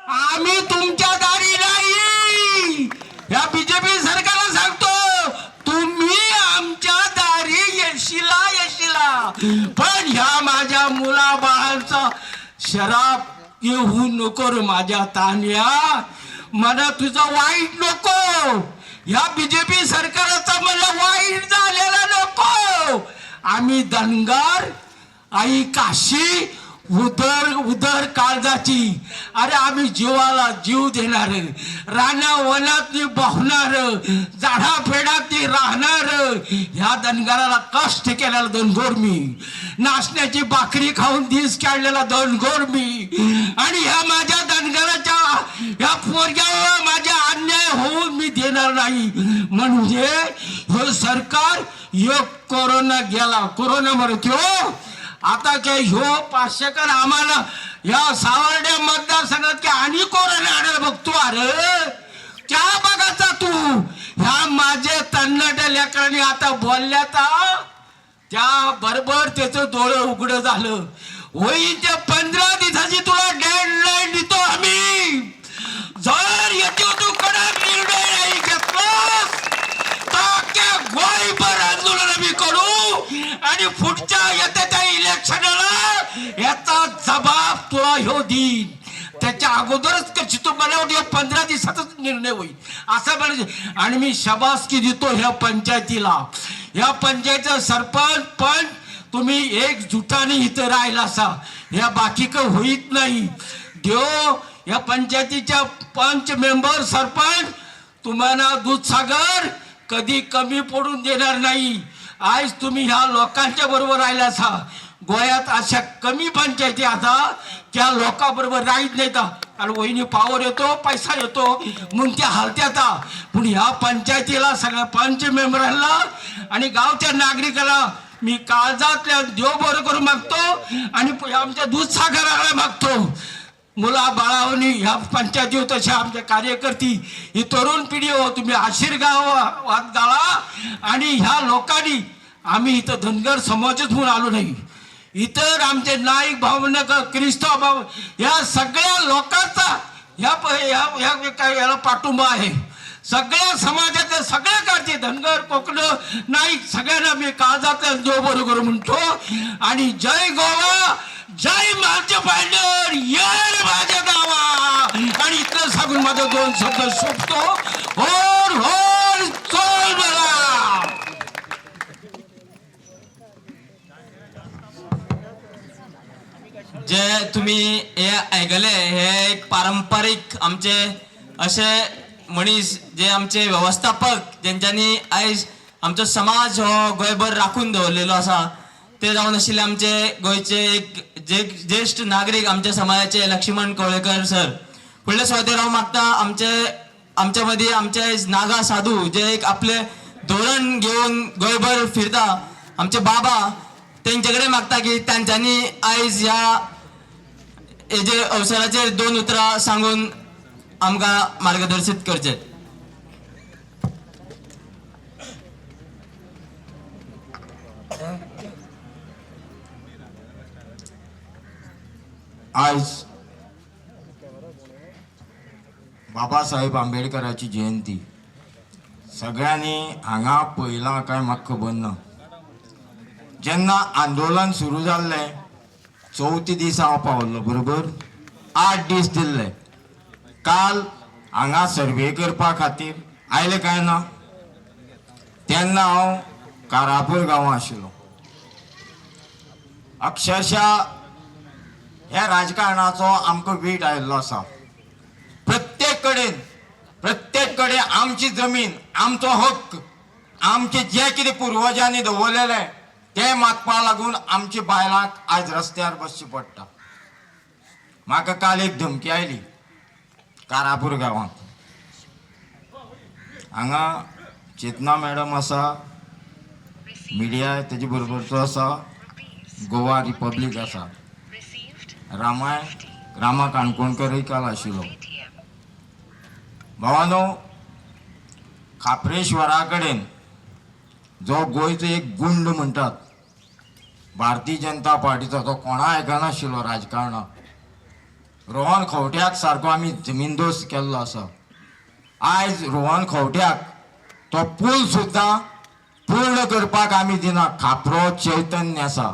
आम्ही तुमच्या दारी नाही. या बीजेपी सरकारला सांगतो, तुम्ही आमच्या दारी येशीला येशीला, पण ह्या माझ्या मुलाबाळांचा शराब येऊ नको रे माझ्या तान्या. मला तुझा वाईट नको, या बीजेपी सरकारचा मला वाईट झालेला नको. आम्ही धनगर आई काशी उदर उदर काळजाची. अरे आम्ही जीवाला जीव देणार, राना वनात बहणार, झाडा फेडात राहणार. ह्या धनगराला कष्ट केलेला धनगोर मी, नाचण्याची भाकरी खाऊन दिस काढलेला धनगोर मी. आणि ह्या माझ्या धनगराच्या ह्या पोरग्यावर माझ्या अन्याय होऊन मी देणार नाही. म्हणजे हे सरकार एक कोरोना गेला, कोरोना मरतो. आता काय ह्यो 500 कर आम्हाला या सावर्ड्या मतदारसंघात की आणि कोरोना आणायला बघतो. अरे क्या बघायचा तू. ह्या माझे तन्नाट्या लेकरांनी आता बोलल्यात, त्या बरोबर त्याचं डोळं उघडं झालं. होईल त्या 15 दिवसाची तुला डेडलाईन देतो आम्ही. जर येतो तू कडक निर्णय नाही घेतलास तर गोळीबार आंदोलन आम्ही करू आणि पुढच्या येत्या इलेक्शनला याचा जबाब तुला ह्यो देईन. त्याच्या अगोदरच कशी तो मला वाटतं 15 दिवसातच निर्णय होईल असं म्हणायचं. आणि मी शाबासकी देतो ह्या पंचायतीला, ह्या पंचायतीचा सरपंच. पण तुम्ही एकजुटाने इथं राहिला असा, ह्या बाकी काही होईत नाही. देव या पंचायतीच्या 5 मेंबर सरपंच तुम्हाला दूधसागर कधी कमी पडून देणार नाही. आज तुम्ही ह्या लोकांच्या बरोबर राहिला असा. गोयात अशा कमी पंचायती आता त्या लोकांबरोबर राहत नाही. कारण वहिनी पावर येतो, पैसा येतो म्हणून त्या हलत्यात. पण ह्या पंचायतीला सगळ्या 5 मेंबरांना आणि गावच्या नागरिकाला मी काळजातल्या देव बरं करून मागतो आणि आमच्या दूधसागराला मागतो. मुला बाळावणी ह्या पंचायती होत अशा आमच्या कार्यकर्ती ही तरुण पिढी हो, तुम्ही आशीर्वाद गाळा. आणि ह्या लोकांनी आम्ही इथं धनगर समाजच म्हणून आलो नाही. इतर आमचे नाईक भावना ख्रिस्ता भाव या सगळ्या लोकांचा याला पाठिंबा आहे. सगळ्या समाजातल्या सगळ्या कारचे धनगर कोकण नाईक सगळ्यांना मी काळजातल्या देव बरोबर म्हणतो. आणि जय गोवा, जय माझे पांढर, ये माझ्या गावा. आणि इथलं सांगून माझं 2 शब्द सोपतो. होर होर चल मला. जे तुम्ही हे ऐकले हे एक पारंपरिक आमचे असे मनीस जे आमचे व्यवस्थापक ज्यांच्यानी आयज आमचो समाज हो गोंयभर राखून दवरलेलो आसा. ते जावन आशिल्ले आमचे गोंयचे एक ज्येष्ठ नागरीक आमच्या समाजाचे लक्ष्मण कवळेकर सर. फुडले सुवातेर हांव मागता आमच्या मदीं आमचे नागा साधू जे एक आपले धोरण घेवन गोंयभर फिरता आमचे बाबा, तेंचे कडेन मागता की तांच्यांनी आयज ह्या हेजे अवसराचेर 2 उतरां सांगून आमकां मार्गदर्शित करचें. आज बाबासाहेब आंबेडकराची जयंती. सगळ्यांनी हांगा पळयलां काय म्हाका खबर ना. जेन्ना आंदोलन सुरू जाल्लें 4थ्या दिसा हांव पावल्लो, बरोबर 8 दीस दिल्ले. काल हांगा सर्वे करपा खातीर आयले काय ना. तेन्ना हांव कारापूर गांवां आशिल्लो. अक्षरशः ह्या राजकारणाचो आमकां वीट आयिल्लो आसा. प्रत्येक कडेन आमची जमीन, आमचो हक्क, आमचे जे कितें पुर्वजांनी दवरलेले ते मागपा लागून आमच्या बायलांक आज रस्त्यार बसची पडटा. म्हाका काल एक धमकी आयली कारापूर गांवांत. हांगा चेतना मॅडम आसा, मिडिया तेजे बरोबरचो आसा, गोवा रिपब्लीक आसा, रामा काणकोणकरय काल आशिल्लो. भावानो, खापरेश्वरा कडेन जो गोंयचो एक गुंड म्हणटात भारतीय जनता पार्टीचो, तो कोणा आयकनाशिल्लो राजकारणाक. रोहन खंवट्याक सारको आमी जमीनदोस्त केल्लो आसा. आयज रोहन खंवट्याक तो पूल सुद्दां पूर्ण करपाक आमी दिना. खापरो चैतन्य आसा,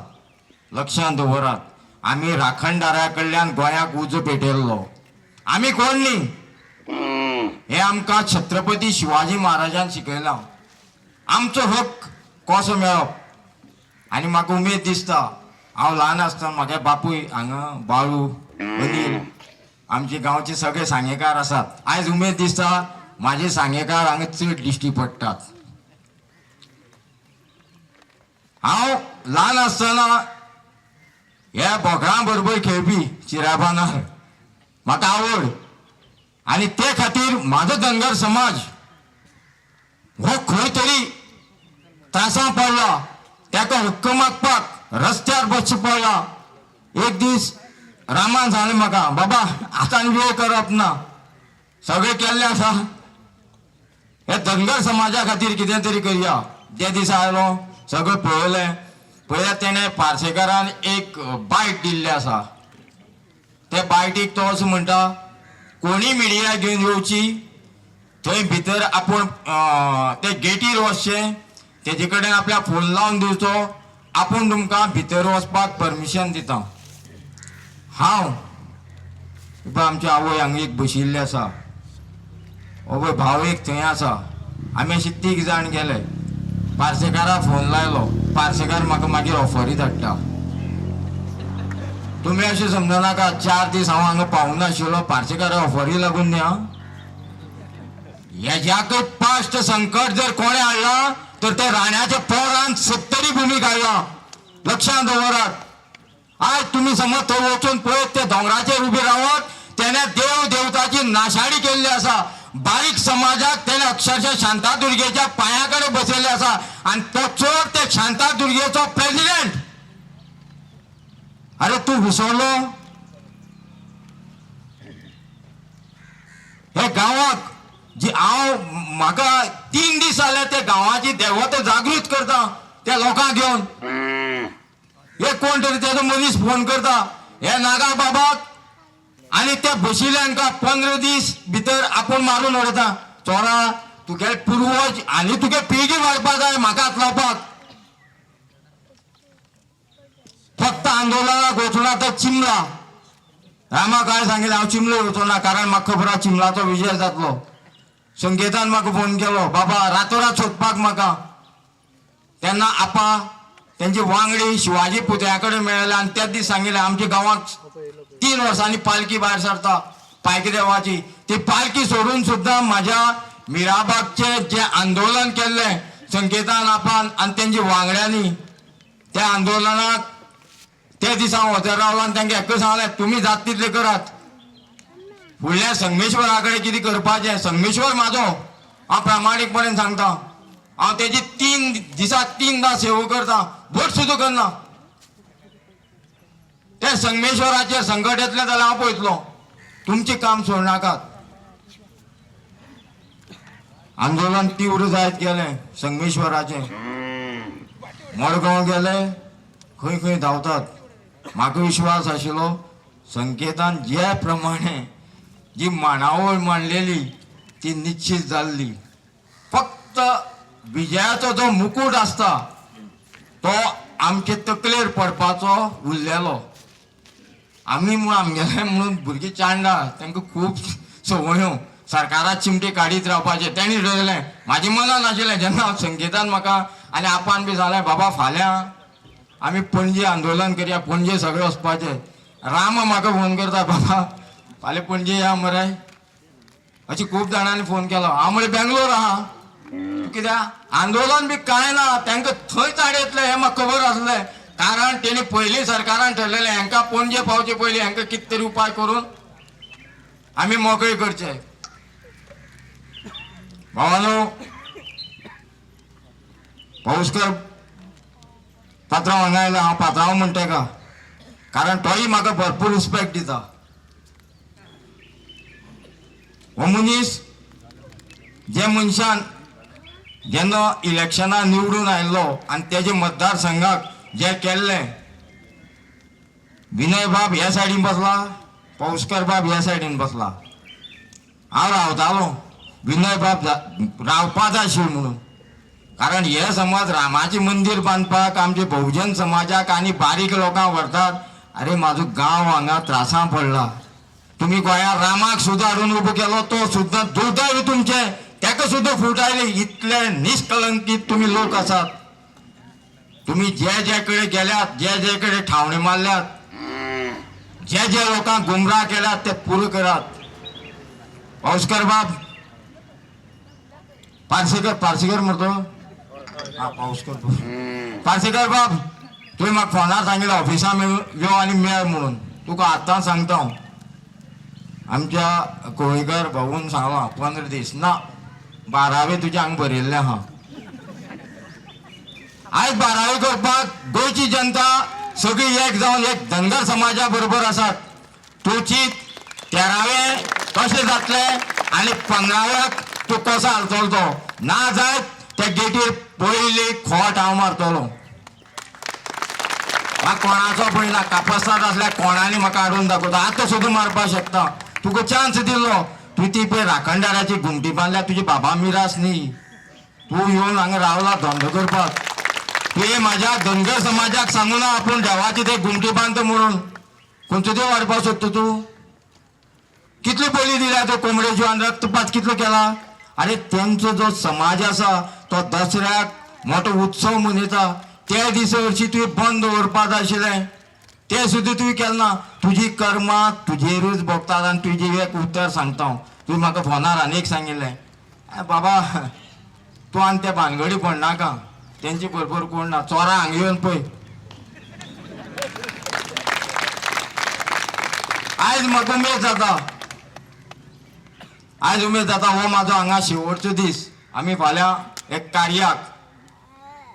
लक्षांत दवरात. आमी राखणदारा कडल्यान गोंयाक उजो पेटयल्लो. आमी कोण न्ही, हे आमकां छत्रपती शिवाजी महाराजान शिकयलां. आमचो हक्क कसो मेळप. आनी म्हाका उमेद दिसता, हांव ल्हान आसतना म्हागे बापूय हांगा बाळू अनिल आमचे गांवचे सगळे सांगेकार आसात. आयज उमेद दिसता म्हाजे सांगेकार हांगा चड दिश्टी पडटात. हांव ल्हान आसतना ह्या बोकडां बरोबर खेळपी चिराबानार म्हाका आवड. आनी ते खातीर म्हाजो धनगर समाज हो खंय तरी त्रासां पडला. ताका हक्क मागपाक रस्त्यार बसचें पडला. एक दीस रामान सांगलें म्हाका, बाबा आतां वेळ करप ना, सगळें केल्लें आसा, हे धनगर समाजा खातीर कितें तरी करया. ते दिसा आयलो, सगळें पळयलें. पळयल्यार तेणें पार्सेकारान एक बायट दिल्लें आसा. ते बायटीक तो असो म्हणटा, कोणी मिडिया घेवन येवची, थंय भितर आपूण ते गेटीर वचचें, तेजे कडेन आपल्या फोन लावन दिवचो, आपूण तुमकां भितर वचपाक परमिशन दिता. हांव आमच्या आवय हांगा एक बशिल्ले आसा, हो भाव एक थंय आसा. आमी अशे 3 जाण गेले. पार्सेकाराक फोन लायलो. पार्सेकार म्हाका मागीर ऑफरी धाडटा. तुमी अशें समजनाका 4 दीस हांव हांगा पावूनाशिल्लो, पार्सेकाराक ऑफरी लागून न्ही. हेज्याकय पास्ट संकट जर कोणें हाडला तर ते राण्याच्या पोरान 70 भूमी काडला. लक्षांत दवरात. आज तुम्ही समज थंय वचून पळयत ते दोंगराचेर उबे रावत, तेणे देव देवताची नाशाडी केल्ली आसा. बारीक समाजाक तेणे अक्षरशः शांतादुर्गेच्या पांया कडेन बसयल्ले आसा. आनी तो चोर ते शांतादुर्गेचो प्रेसिडेंट. अरे तूं विसरलो, हे गांवाक जी हांव म्हाका 3 दीस जाले ते गांवाची देवता जागृत करता त्या लोकांक घेवन. हे कोण तरी तेजो मनीस फोन करता, हे नागा बाबाक आनी त्या बशिल्ल्यांका 15 दीस भितर आपूण मारून उडयता. चोरा, तुगे पुर्वज आनी तुगे पिळगी वाडपाक जाय म्हाका हात लावपाक. फक्त आंदोलनाक वचून आतां चिमला. रामा काय सांगितलें, हांव चिमलो वचो ना, कारण म्हाका खबर आहा चिमलाचो विजय जातलो. संकेतान म्हाका फोन केलो, बाबा रातोरात सोदपाक म्हाका. तेन्ना आपा त्यांचे वांगडी शिवाजी पुतळ्या कडेन मेळ्ळे. आनी त्याच दीस सांगिल्लें, आमच्या गांवांक 3 वर्सांनी पालखी भायर सरता पायकी देवाची. ती पालखी सोडून सुद्दां म्हाज्या मिराबागचे जे आंदोलन केल्लें संकेतान आपान आनी तेंच्या वांगड्यांनी, त्या आंदोलनाक ते दिसा हांव हजर रावलो. आनी तांकां एकच सांगलें, तुमी जाता तितलें करात. फुडल्या संगमेश्वरा कडेन कितें करपाचें, संगमेश्वर म्हाजो, हांव प्रामाणीकपणान सांगता. हांव तेजी 3 दिसाक 3दा सेवा करता, भट सुद्दां करना. ते संगमेश्वराचेर संकट येतलें जाल्यार हांव पळयतलो. तुमचें काम सोडनाकात. आंदोलन तीव्र जायत गेलें संगमेश्वराचें. मडगांव गेले, खंय खंय धांवतात. म्हाका विश्वास आशिल्लो संकेतान जे प्रमाणे जी मांडावळ मांडलेली ती निश्चित जाल्ली. फक्त विजयाचो जो मुकूट आसता तो आमचे तकलेर पडपाचो उरलेलो. आमी म्हूण आमगेले म्हणून भुरगीं चांडा, तांकां खूब संवयो सरकाराक चिमटे काडीत रावपाचें तेणी ठरयलें. म्हाजें मनान आशिल्लें. जेन्ना संकेतान म्हाका आनी आपान बी सांगलें, बाबा फाल्यां आमी पणजे आंदोलन करया, पणजे सगळें वचपाचें. राम म्हाका फोन करता, बाबा फाल्यां पणजे या मरे. अशें खूब जाणांनी फोन केलो. हांव म्हळें बेंगलोर आहा. कित्याक आंदोलन बी कांय ना, तांकां थंयच आडयतले हें म्हाका खबर आसलें. कारण तेणी पयलीं सरकारान ठरलेलें, हांकां पणजे पावचे पयलीं हांकां कितें तरी उपाय करून आमी मोकळे करचे. भावानो, पाऊसकर पात्रांव हांगा आयला. हांव पात्रांव म्हणटा तेका, कारण तोय म्हाका भरपूर रिस्पेक्ट दिता. हो मनीस जे मनशान जेन्ना इलेक्शनाक निवडून आयिल्लो आनी तेजे मतदारसंघाक जे केल्लें, विनय बाब ह्या सायडीन बसला, पौस्कर बाब ह्या सायडीन बसला. हांव रावतालो विनय बाब रावपा जाय आशिल्लो म्हणून. कारण हे समज रामाचे मंदिर बांदपाक आमचे बहुजन समाजाक आनी बारीक लोकांक व्हरतात. अरे म्हाजो गांव हांगा त्रासां पडला. तुम्ही गोंयांत रामाक सुद्दां हाडून उबो केलो तो सुद्दां दुर्दैव तुमचे. ताका सुद्दां फूट आयली. इतले निष्कलंकीत तुम्ही लोक आसात. तुम्ही जे जे कडेन गेल्यात, जे जे कडेन ठावणे मारल्यात, जे जे लोकांक गुमराह केल्यात ते पुरो करात. पौस्कर बाब पार्सेकर म्हणतो हा पार्सेकर बाब तुवें म्हाका फोनार सांगितलं ऑफिसां यो आनी मेळ म्हणून. तुका आतां सांगता हांव. आमच्या कोळीकर भाऊन सांगला 15 दीस ना 12वे तुज्या हांगा बरयल्लें आहा. आयज 12वी करपाक गोंयची जनता सगळी एक जावन एक धनगर समाजा बरोबर आसात. तूं चिंत 13वे कशें जातलें आनी 15व्याक तूं कसो हालतलो तो. ना जायत त्या गेटीर पयली खोट हांव मारतलो. म्हाका कोणाचो पळयना. कापास्ताद आसल्यार कोणांनी म्हाका हाडून दाखयता. आतां सुद्दां मारपाक शकता. तुका चान्स दिल्लो. तूं ती पळय राखणदाराची घुमटी बांदल्या तुजी बाबा मिरास न्ही. तूं येवन हांगा रावला धंदो करपाक. तुवें म्हाज्या धनगर समाजाक सांगू ना आपूण देवाची ते घुमटी बांदता म्हणून. खंयचो देव हाडपाक सोदता तूं? कितली बळी दिल्या तो कोंबड्याच्यो आनी रक्तपात कितलो केला. अरे तेंचो जो समाज आसा तो दसऱ्याक मोठो उत्सव मनयता. त्या दिसा हरशी तुवें बंद दवरपाक जाय आशिल्लें. ते सुद्दां तुवें केलें ना. तुजी कर्मां तुजेरूच भोगतात आनी तुजें एक उत्तर सांगता हांव. तुवें म्हाका फोनार आनी एक सांगिल्लें बाबा तूं आनी त्या भानगडी पडनाका. तेंचे बरोबर कोण ना. चोरां हांगा येवन पळय. आयज म्हाका उमेद जाता. आयज उमेद जाता हो म्हाजो हांगा शेवटचो दीस. आमी फाल्यां एक कार्याक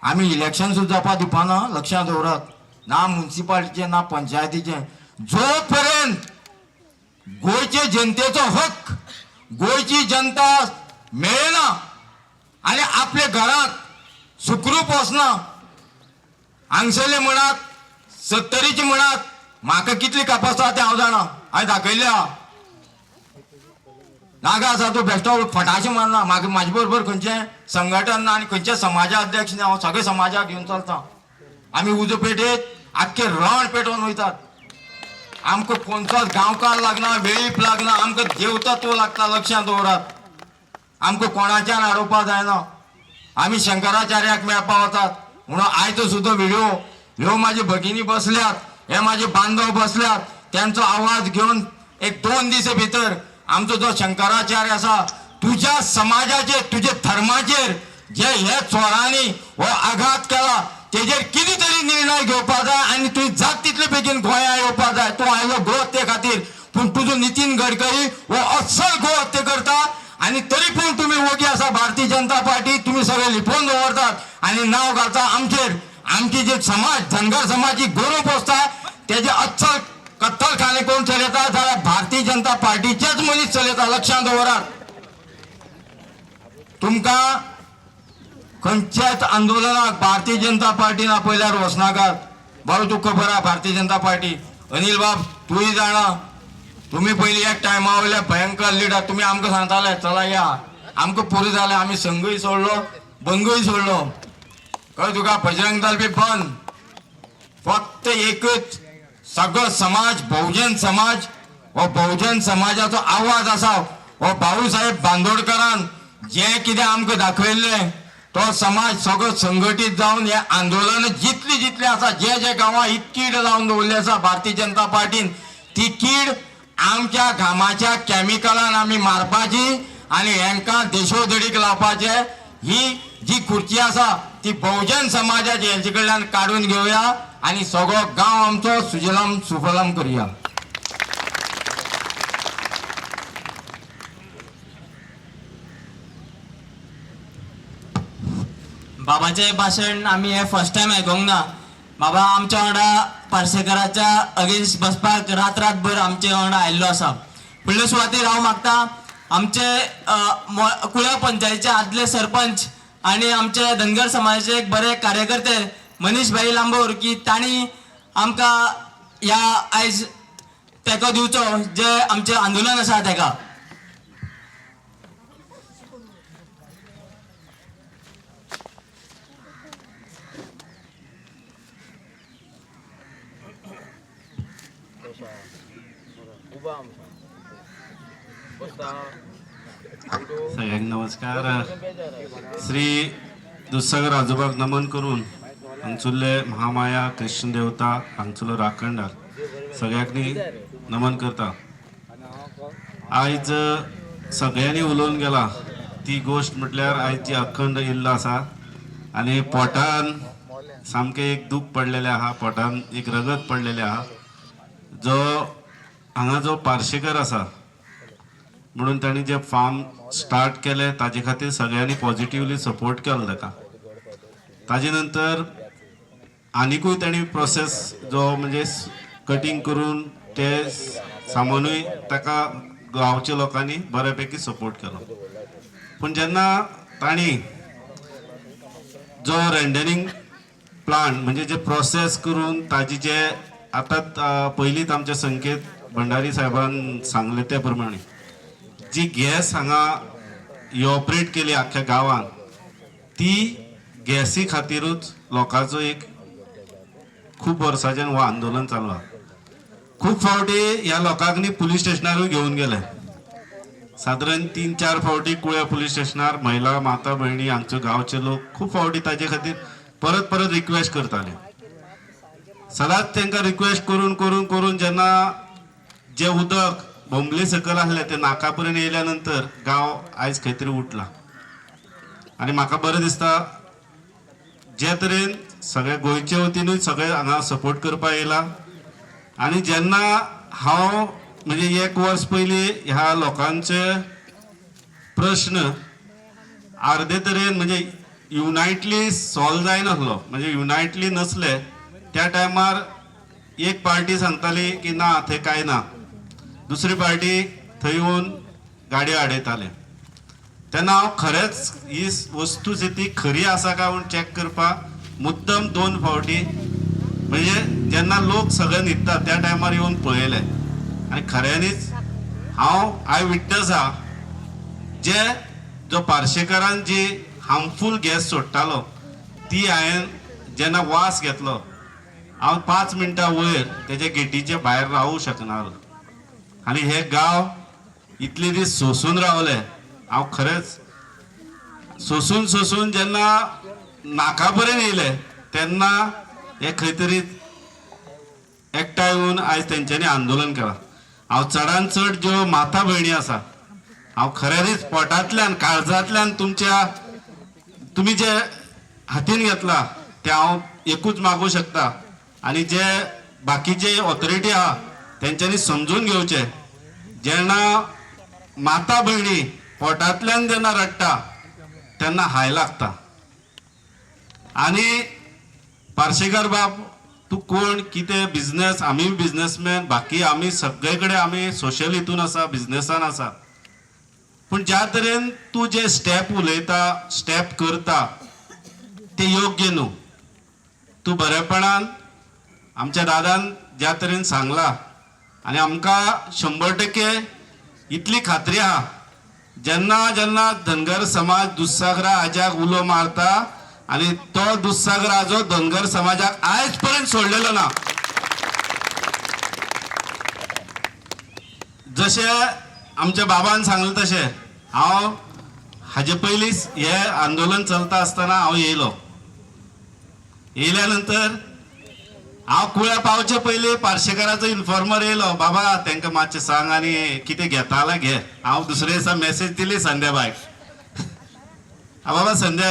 आमी इलेक्शन सुद्दां जावपा दिवपाना. लक्षांत दवरात. ना म्युन्सिपालिटीचें ना पंचायतीचें. जो पर्यंत गोंयचे जनतेचो हक गोंयची जनता मेळना आनी आपल्या घरांत सुखरूप वचना. हांगसरले म्हणत 70चे म्हणत म्हाका कितली कापास्ता तें हांव जाणा. हांवें दाखयलें आहा. नागा आसा तूं बेश्टो फटाशें मारना. म्हाका म्हाजे बरोबर खंयचें संघटन ना आनी खंयचे समाजा अध्यक्ष ना. हांव सगळे समाजाक घेवन चलता. आमी उजो पेटयत आख्खे रण पेटोवन वयतात. आमकां खंयचोच गांवकार लागना, वेळीप लागना. आमकां देवतत्व लागता. लक्षांत दवरात. आमकां कोणाच्यान आडोवपा जायना. आमी शंकराचार्याक मेळपा वतात म्हणून आयचो सुद्दां व्हिडिओ ह्यो म्हाजे भगिनी बसल्यात, हे म्हाजे बांदव बसल्यात. त्यांचो आवाज घेवन एक 2 दीस भितर आमचो जो शंकराचार्य आसा तुज्या समाजाचेर तुजे धर्माचेर जे हे चोरांनी हो आघात केला तेजेर कितें तरी निर्णय घेवपा जाय आनी तुवें जाता तितले बेगीन गोंया येवपा जाय. तूं आयलो गो हत्ये खातीर पूण तुजो नितीन गडकरी हो अस्सल गो हत्ये करता आनी तरी पूण तुमी वगी आसा भारतीय जनता पार्टी. तुमी सगळे लिपोवन दवरतात आनी नांव घालता आमचेर. आमची जे समाज धनगर समाजी गौरव पोसता तेजे अस्सल कत्तलखाने कोण चलयता जाल्यार भारतीय जनता पार्टीचेच मनीस चलयता. लक्षांत दवरात. तुमकां खंयच्याच आंदोलनाक भारतीय जनता पार्टीन आपयल्यार वचनाकात. बरो तुका खबर आहा भारतीय जनता पार्टी. अनिल बाब तूंय जाणा. तुम्ही पयलीं एक टायमा वयले भयंकर लिडर. तुम्ही आमकां सांगताले चला या. आमकां पुरो जालें. आमी संघय सोडलो, बंगय सोडलो. कळ्ळें तुका. बजरंग दल बी बंद. फक्त एकच सगळो समाज बहुजन समाज. हो बहुजन समाजाचो आवाज आसा. हो भाऊसाहेब बांदोडकरान जे कितें आमकां दाखयल्लें तो समाज सगळो संघटीत जावन हे आंदोलन जितली जितली आसा जे जे गांवां ही कीड लावन दवरली आसा भारतीय जनता पार्टीन ती कीड आमच्या घामाच्या कॅमिकलान आमी मारपाची आनी हेंकां देशोधडीक लावपाचे. ही जी खुर्ची आसा ती बहुजन समाजाची हेंचे कडल्यान काडून घेवया आनी सगळो गांव आमचो सुजलाम सुफलाम करया. बाबाचे भाशण आम्ही हे फर्स्ट टाइम आयकोंक ना. बाबा आमच्या वांगडा पार्सेकराच्या अगेन्स्ट बसपाक रातभर आमचे वांगडा आयिल्लो आसा. फुडले सुवातेर हांव मागता आमचे कुळ्या पंचायतीचे आदले सरपंच आणि आमचे धनगर समाजाचे एक बरे कार्यकर्ते मनीष भाई लांबोर की तांणी आमकां ह्या आयज तेको दिवचो जे आमचे आंदोलन आसा तेका. सगळ्यांना नमस्कार. श्री दुस्सागर आजोबाक नमन करून हांगसुल्ले महामाया कृष्ण देवता हांगसुल्लो राखणदार सगळ्यांनी नमन करता. आयज सगळ्यांनी उलोवन गेला ती गोष्ट म्हटल्यार आयज जी अखंड इल्लो आसा आनी पोटान सामकें एक दूख पडलेलें आहा, पोटान एक रगत पडलेलें आहा. जो हांगा जो पार्शेकर आसा म्हणून ताणी जे फार्म स्टार्ट केले ताजे खातीर सगळ्यांनी पॉझिटिव्हली सपोर्ट केलो ताका. ताजे नंतर आनिकूय ताणी प्रोसेस जो म्हणजे कटिंग करून ते सामानूय ताका गांवच्या लोकांनी बऱ्यापैकी सपोर्ट केलो. पूण जेन्ना ताणी जो रेंडरिंग प्लांट म्हणजे जे प्रोसेस करून ताजी जे आतां पयलींच आमच्या संकेत भंडारी साहेबान सांगले ते प्रमाणे जी गॅस हांगा ही ऑपरेट केली आख्ख्या गांवांत ती गॅसी खातीरूच लोकांचो एक खूब वर्सांच्यान हो आंदोलन चालू आहा. खूब फावटी ह्या लोकांक न्ही पुलीस स्टेशनारूय घेवन गेले. सादारण 3-4 फावटी कुळ्या पुलीस स्टेशनार महिला माता भयणी हांगच्यो गांवचे लोक खूब फावटी ताजे खातीर परत परत रिक्वेस्ट करताले. सदांच तांकां रिक्वेस्ट करून करून करून जेन्ना जे उदक बोंबले सकल आसले ते नाका पर्यंत येयल्या नंतर गांव आयज खंय तरी उठला. आनी म्हाका बरें दिसता जे तरेन सगळे गोंयचे वतीनूय सगळे हांगा सपोर्ट करपाक येयला. आनी जेन्ना हांव म्हणजे 1 वर्स पयलीं ह्या लोकांचे प्रश्न अर्दे तरेन म्हणजे युनायटली सॉल्व जायनासलो, म्हणजे युनायटली नसले त्या टायमार एक पार्टी सांगताली की ना थंय कांय ना, दुसरी पार्टी थंय येवन गाडयो आडयताले. तेन्ना हांव खरेंच ही वस्तुस्थिती खरी आसा काय म्हूण चॅक करपाक मुद्दम 2 फावटी म्हणजे जेन्ना लोक सगळे न्हिदता त्या टायमार येवन पळयले. आनी खऱ्यांनीच हांव आय विटनस आहा जे जो पार्शेकारान जी हार्मफूल गॅस सोडटालो ती हांवें जेन्ना वास घेतलो हांव 5 मिनटां वयर तेजे गेटीचे भायर रावूं शकनालो. आनी हे गांव इतले दीस सोंसून रावले. हांव खरेंच सोंसून सोंसून जेन्ना नाका पर्यंत येयले तेन्ना हे खंय तरी एकठांय येवन आयज तेंच्यांनी आंदोलन केलां. हांव चडांत चड ज्यो माता भयणी आसा हांव खऱ्यांनीच पोटांतल्यान काळजांतल्यान तुमी जे हातीन घेतला ते हांव एकूच मागूं शकता. आनी जे बाकीचे ऑथॉरिटी आहा तेंच्यांनी समजून घेवचे. जेन्ना माता भयणी पोटांतल्यान जेन्ना रडटा तेन्ना हाय लागता. आनी पार्शेकर बाब तूं कोण कितें बिझनेस, आमी बिझनेसमॅन, बाकी आमी सगळे कडेन आमी सोशल हितून आसा, बिझनेसान आसा. पूण ज्या तरेन तूं जे स्टेप उलयता, स्टेप करता ते योग्य न्हू. तूं बरेपणान आमच्या दादान ज्या तरेन सांगला आनी आमकां 100% इतली खात्री आहा जेन्ना जेन्ना धनगर समाज दुधसागरा हाज्याक उलो मारता आनी तो दुधसागर हाजो धनगर समाजाक आयज पर्यंत सोडलेलो ना. जशे आमच्या बाबान सांगले तशें हांव हाजे पयलींच हे आंदोलन चलता आसतना हांव येयलो. येयल्या नंतर हांव कुळ्या पावचे पयलीं पार्शेकाराचो इन्फॉर्मर येयलो, बाबा तांकां मातशें सांग आनी कितें घेता जाल्यार घे. हांव दुसरे दिसा मॅसेज दिली संध्याबायक, बाबा संध्या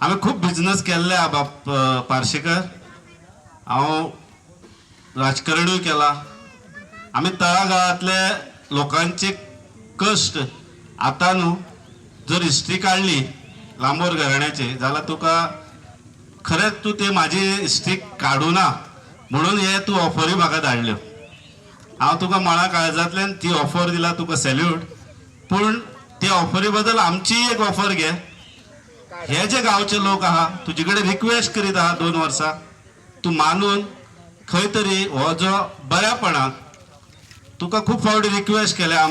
आमी खूब बिझनस केल्ले आहा बाब पार्शेकर, हांव राजकारणूय केला. आमी तळागाळांतले लोकांचे कश्ट आतां न्हू जर हिस्ट्री काडली लांबोर घराण्याची जाल्यार तुका खरेंच तूं ते म्हाजी हिस्ट्री काडूना म्हणून हे तूं ऑफरी म्हाका धाडल्यो. हांव तुका मळा काळजांतल्यान ती ऑफर दिला, तुका सॅल्यूट. पूण ते ऑफरी बद्दल आमची एक ऑफर घे. हे जे गांवचे लोक आहा तुजे कडेन रिक्वेस्ट करीत आहा 2 वर्सां तूं मानून खंय तरी हो जो बऱ्यापणान तुका खूप फावटी रिक्वेस्ट केल्या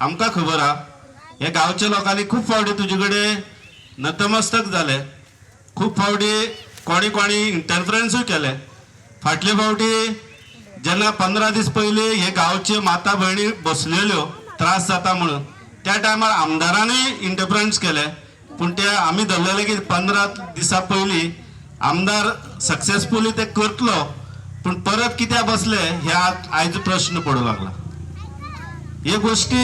आमकां खबर आहा हे गांवच्या लोकांनी खूप फावटी तुजे कडेन नतमस्तक जाले खूप फावटी कोणी इंटरफरन्सूय केले फाटले फावटी जेन्ना 15 दीस पयलीं हे गांवचे माता भयणी बसलेल्यो त्रास जाता म्हणून त्या टायमार आमदारानूय इंटरफरन्स केले पूण ते आमी धरलेले की 15 दिसा पयलीं आमदार सक्सेसफुली ते करतलो पूण परत कित्याक बसले हे आयज प्रश्न पडूं लागला हे गोष्टी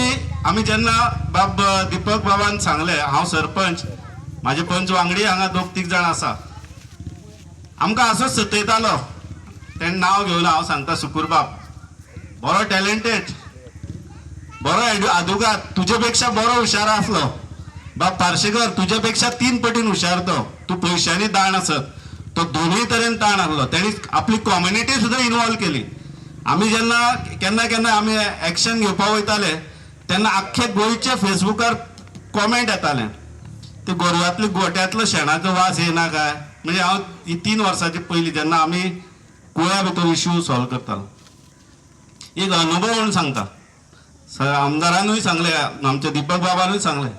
आमी जेन्ना बाब दिपक बाबान सांगले हांव सरपंच म्हाजे पंच वांगडी हांगा 2-3 जाण आसा आमकां असोच सतयतालो तेणें नांव घेवन हांव सांगता सुकुरबाब बरो टॅलेंटेड बरो आदुगाद तुजे पेक्षा बरो हुशार आसलो बाब पार्शेकर तुजे पेक्षा 3 पटीन हुशार तो तूं पयशांनी दाण आसत तो दोनूय तरेन ताण आसलो तेणी आपली कॉम्युनिटी सुद्दां इनवॉल्व केली आमी जेन्ना केन्ना आमी एक्शन घेवपाक वयताले तेन्ना आख्खे गोंयचे फेसबुकार कॉमेंट येताले ते गोरवांतल्या गोट्यांतलो शेणाचो वास येना काय म्हणजे हांव ही 3 वर्सांची पयलीं जेन्ना आमी कुळ्या भितर इश्यू सॉल्व करतालो एक अनुभव म्हणून सांगता आमदारानूय सांगले आमच्या दिपक बाबानूय सांगले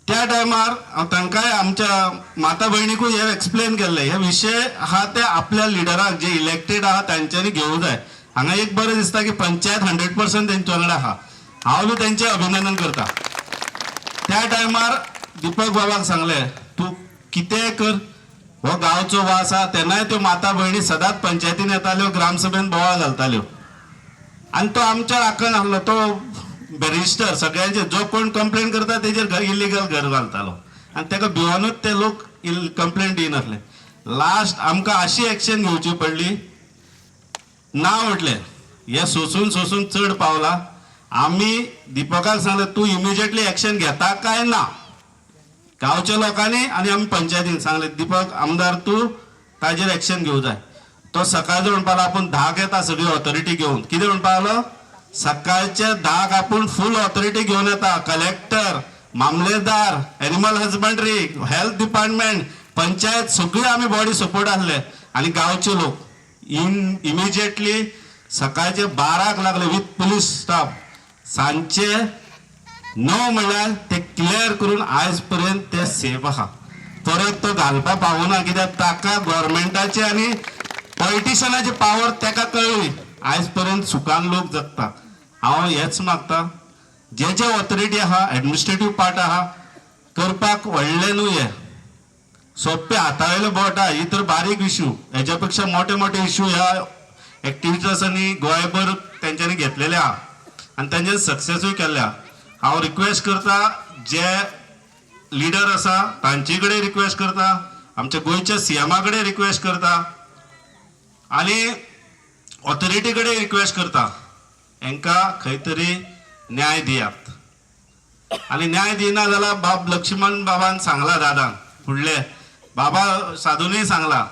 त्या टायमार हांव तांकांय आमच्या माता भयणीकूय हे एक्सप्लेन केल्ले हे विशय आहा ते आपल्या लिडराक जे इलेक्टेड आहा तांच्यांनी घेवूं जाय हांगा एक बरें दिसता की पंचायत 100% तेंच्या वांगडा आहा हांव बी तेंचें अभिनंदन करता त्या टायमार दिपक बाबाक सांगले तूं कितेंय कर हो गांवचो वास आहा तेन्नाय त्यो माता भयणी सदांच पंचायतीन येताल्यो ग्रामसभेन बोवाळ घालताल्यो आनी तो आमच्या राखण आसलो तो बॅरिस्टर सगळ्यांचे जो कोण कंप्लेन करता तेजेर इलिगल घर घालतालो आनी ताका भिवनूच ते लोक कंप्लेंट दिनासले लास्ट आमकां अशी एक्शन घेवची पडली ना म्हटलें हे सोसून चड पावला आमी दिपकाक सांगलें तूं इमिजिएटली एक्शन घेता काय ना गांवच्या लोकांनी आनी आमी पंचायतीन सांगलें दीपक आमदार तूं ताजेर एक्शन घेवं जाय तो सकाळचो म्हणपाक लागलो आपूण 10 येता सगळी ऑथॉरिटी घेवन कितें म्हणपाक लागलो सकाळचे 10 आपूण फूल ऑथॉरिटी घेवन येता कलेक्टर मामलेदार animal husbandry health department panchayat सगळी आमी बॉडी सपोर्ट आसले आनी गांवचे लोक इमिजिएटली सकाळचे 12 लागले विथ पुलीस स्टाफ सांजचे 9 म्हणल्यार ते क्लियर करून आयज पर्यंत ते सेफ आहा परत तो घालपाक पावना कित्याक ताका गव्हर्मेंटाचे आनी पॉलिटिशियनाची पावर ताका कळ्ळी आयज पर्यंत सुखान लोक जगता हांव हेच मागता जे ऑथॉरिटी आहा एडमिनिस्ट्रेटिव्ह पार्ट आहा करपाक व्हडले न्हू हे सोंपे हाताळिल्ले बोटा ही तर बारीक इश्यू हेच्या पेक्षा मोठे इश्यू ह्या एक्टिव्हिटीजांनी गोंयभर तेंच्यांनी घेतलेले आहा आनी तेंच्यांनी सक्सेसूय केल्ल्या हांव रिक्वेस्ट करता जे लिडर आसा तांचे कडेन रिक्वेस्ट करता आमच्या गोंयच्या सीएमा कडेन रिक्वेस्ट करता आनी ऑथॉरिटी कडेन रिक्वेस्ट करता हांकां खंय तरी न्याय दियात आनी न्याय दिना जाल्यार बाब लक्ष्मण बाबान सांगला दादान फुडले बाबा साधूनय सांगला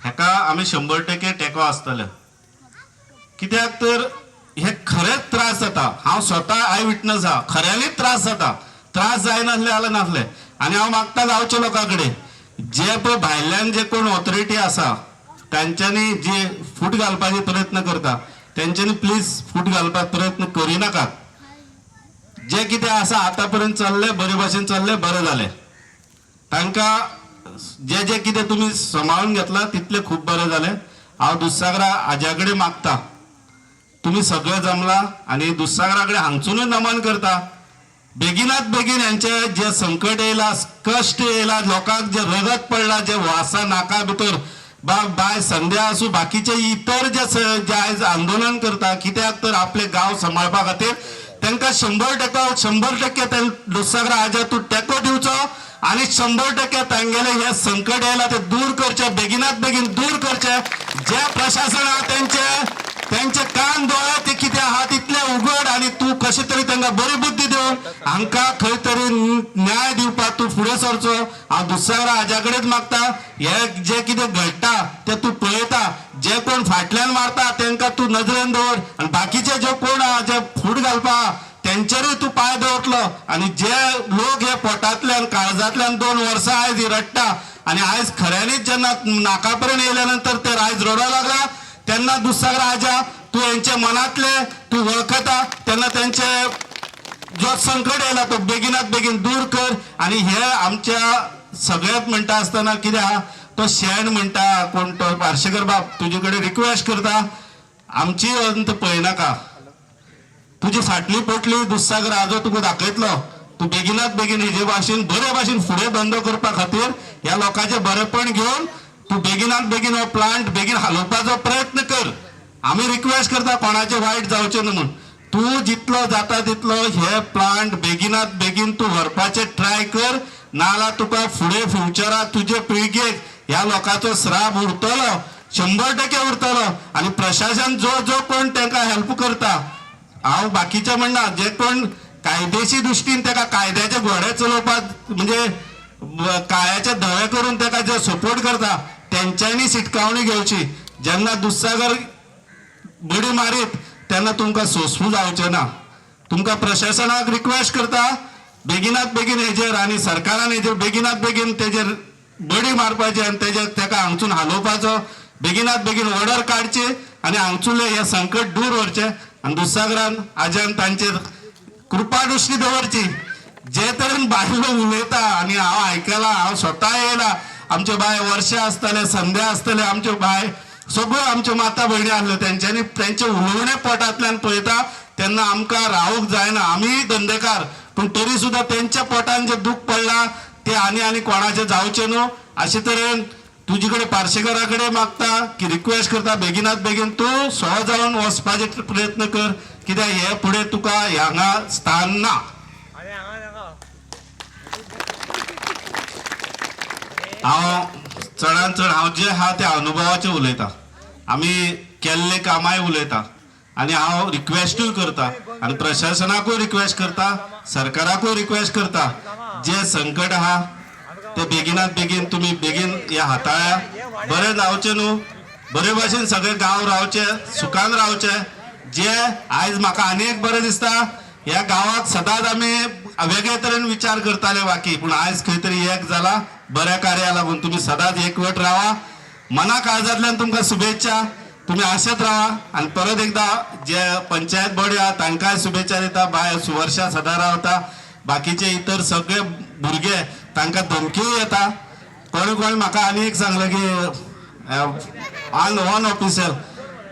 हेका आमी 100% तेको आसतले कित्याक तर हे खरेच त्रास जाता हांव स्वता आय विटनस आहा खऱ्यांनीच त्रास जाता त्रास जायनासले जाल्यार नासले आनी हांव मागता गांवच्या लोकां कडेन जे पळय भायल्यान जे कोण ऑथॉरिटी आसा तांच्यांनी जे फूट घालपाचे प्रयत्न करता तेंच्यांनी प्लीज फूट घालपाक प्रयत्न करिनाकात जे कितें आसा आतां पर्यंत चल्ले बरे भाशेन चल्ले बरें जालें तांकां जे कितें तुमी सांबाळून घेतला तितलें खूब बरें जालें हांव दुधसागरा हाज्या कडेन मागता तुम्ही सगळे जमला आणि दुधसागरा कडेन हांगसूनच नमन करता बेगिनात बेगीन यांचे जे संकट येयला कष्ट येयला लोकांक जे रगत पडला जे वासा नाका भितर बाय संध्या आसूं बाकीचे इतर जे आयज आंदोलन करता कित्याक तर आपले गांव सांबाळपा खातीर तांकां 100% ते दुधसागरा हाज्यातून तेको दिवचो आणि 100% तांगेले हे संकट येयला ते दूर करचे बेगिनात बेगीन दूर करचे जे प्रशासन आहा त्यांचे कान दोळे ते कितें आहा तितले उगड आणि तू कशें तरी तांकां बरी बुद्धी दिवन हांकां खंय तरी न्याय दिवपाक तूं फुडें सरचो हांव दुधसागरा हाज्या कडेच मागता हे जे कितें घडटा ते तूं पळयता जे कोण फाटल्यान मारता तांकां तूं नजरेन दवर आनी बाकीचे जे कोण आहा जे फूट घालपा तेंचेरूय तूं पांय दवरतलो आनी जे लोक हे पोटांतल्यान काळजांतल्यान 2 वर्सां आयज रडटा आनी आयज खऱ्यांनीच जेन्ना नाका पर्यंत येयल्या नंतर ते आयज रडों लागला तेन्ना दुसरा राजा तू यांच्या मनातले तू वळखता, त्यांना त्यांचे जो संकट येयला तो बेगिनात बेगीन दूर कर. आणि हे आमच्या सगळ्यात म्हणटा आसतना कित्याक तो शेण म्हणटा कोण तो पार्शेकर बाब तुजे कडेन रिक्वेस्ट करता, आमची अंत पळयनाका. तुजी फाटली पोटली दुधसागर आजो तुका दाखयतलो. तू बेगिनात बेगीन हेजे भाशेन बरे भाशेन फुडें धंदो करपा खातीर ह्या लोकांचें बरेपण घेवन तू बेगिनात बेगीन हो प्लांट बेगीन हालोवपाचो प्रयत्न कर. आमी रिक्वेस्ट करता कोणाचें वायट जावचें न्हू म्हूण. तू जितलो जाता तितलो हे प्लांट बेगिनात बेगीन तू व्हरपाचें ट्राय कर, नाल्यार तुका फुडें फ्युचराक तुजे पिळगेक ह्या लोकांचो श्राप उरतलो, 100% उरतलो. आणि प्रशासन जो जो कोण तांकां हेल्प करता, हांव बाकीचे म्हणना, जे कोण कायदेशीर दृश्टीन ताका कायद्याचे घोडे चलोवपाक म्हणजे काळ्याचे धवे करून ताका जे सपोर्ट करता तेंच्यांनी शिटकावणी घेवची. जेन्ना दुधसागर बडी मारीत तेन्ना तुमकां सोंसवू जावचें ना. तुमकां प्रशासनाक रिक्वेस्ट करता बेगिनात बेगीन हेजेर आनी सरकारान हेजेर बेगिनात बेगीन तेजेर बडी मारपाची आनी ताका हांगसून हालोवपाचो बेगिनात बेगीन ऑर्डर काडची आनी हांगसुले हे संकट दूर व्हरचे. आनी दुधसागरान आज्यान तांचेर कृपा दृश्टी दवरची. जे तरेन बायलो उलयता आनी हांव आयकलां, हांव स्वता येयला, आमचे बाय वर्षा आसतले, संध्या आसतले, आमचे बाय सगळ्यो आमच्यो माता भयणी आसल्यो, तेंच्यांनी तेंचे उलोवणे पोटांतल्यान पळयता तेन्ना आमकां रावूंक जायना. आमी धंदेकार, पूण तरी सुद्दां तेंच्या पोटान जे दूख पडलां ते आनी कोणाचें जावचें न्हू. अशे तरेन तुजे कडेन पार्शेकरा कडेन मागता की रिक्वेस्ट करता बेगिनात बेगीन तूं सो जावन वचपाचे प्रयत्न कर, कित्याक हे फुडें तुका हांगा स्थान ना. हांव चडांत चड हांव जे आहा ते अनुभवाचे उलयता, आमी केल्ले कामाय उलयता. आनी हांव रिक्वेस्टूय करता आनी प्रशासनाकूय रिक्वेस्ट करता, सरकाराकूय रिक्वेस्ट करता, जे संकट आहा ते बेगिनात बेगीन तुमी बेगीन हे हाताळ्या. बरें जावचें न्हू, बरे भाशेन सगळे गांव रावचे, सुखान रावचे. जे आयज म्हाका आनी एक बरें दिसता, ह्या गांवाक सदांच आमी वेगळे तरेन विचार करताले बाकी, पूण आयज खंय तरी एक जाला बऱ्या कार्या लागून. तुमी सदांच एकवट रावा. मना काळजांतल्यान तुमकां शुभेच्छा. तुमी आशेत रावा. आनी परत एकदा जे पंचायत बॉडी आहा तांकांय शुभेच्छा दिता. बाय सुवर्षा सदां रावता, बाकीचे इतर सगळे भुरगे तांकां धमक्यो येता. कोणी म्हाका आनी एक सांगलें की ऑन ऑफिसर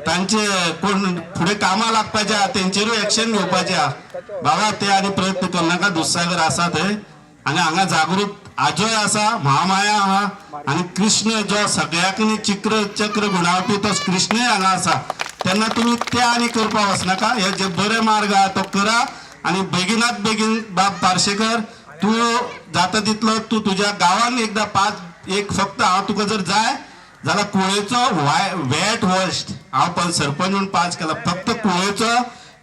तांचे कोण फुडें कामां लागपाचे आहा तेंचेरूय एक्शन घेवपाचें आहा. बाबा ते आनी प्रयत्न करनाका, दुधसागर आसा थंय आनी हांगा जागृत आजोय आसा, महामाया आहा आनी कृष्ण जो सगळ्यांनी चक्र गुणावपी तो कृष्णय हांगा आसा. तेन्ना तुमी ते आनी करपा वचनाका. हे जे बरे मार्ग आहा तो करा. आनी बेगिनात बेगीन बाब पार्शेकर तूं जाता तितलो तूं तुज्या गांवान एकदां एक फक्त हांव तुका जर जाय जाल्यार कुळेचो वेट वेस्ट हांव सरपंच म्हणून पास केला. फक्त कुळेचो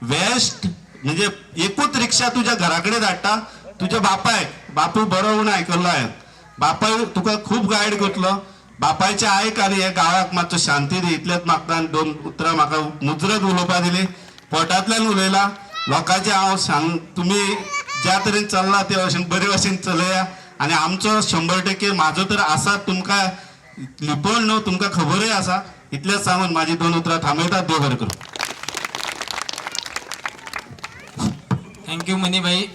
वेस्ट म्हणजे एकूच रिक्षा तुज्या घरा कडेन धाडटा. तुज्या बापूय बरो म्हूण आयकल्लो हांवें. बापाय तुका खूब गायड करतलो. बापायचे आयक आनी हे गांवाक मातसो शांती दी इतलेंच मागता. आनी 2 उतरां म्हाका मुजरत उलोवपा दिली, पोटांतल्यान उलयला. लोकांचे हांव सांग तुमी ज्या तरेन चल्ला ते भाशेन बरे भाशेन चलया. आनी आमचो 100% म्हाजो तर आसा, तुमकां लिपोवन न्हू तुमकां खबरूय आसा. इतलेंच सांगून म्हाजी 2 उतरां थांबयतात. देव बरें करूं. थँक्यू मनी भाई.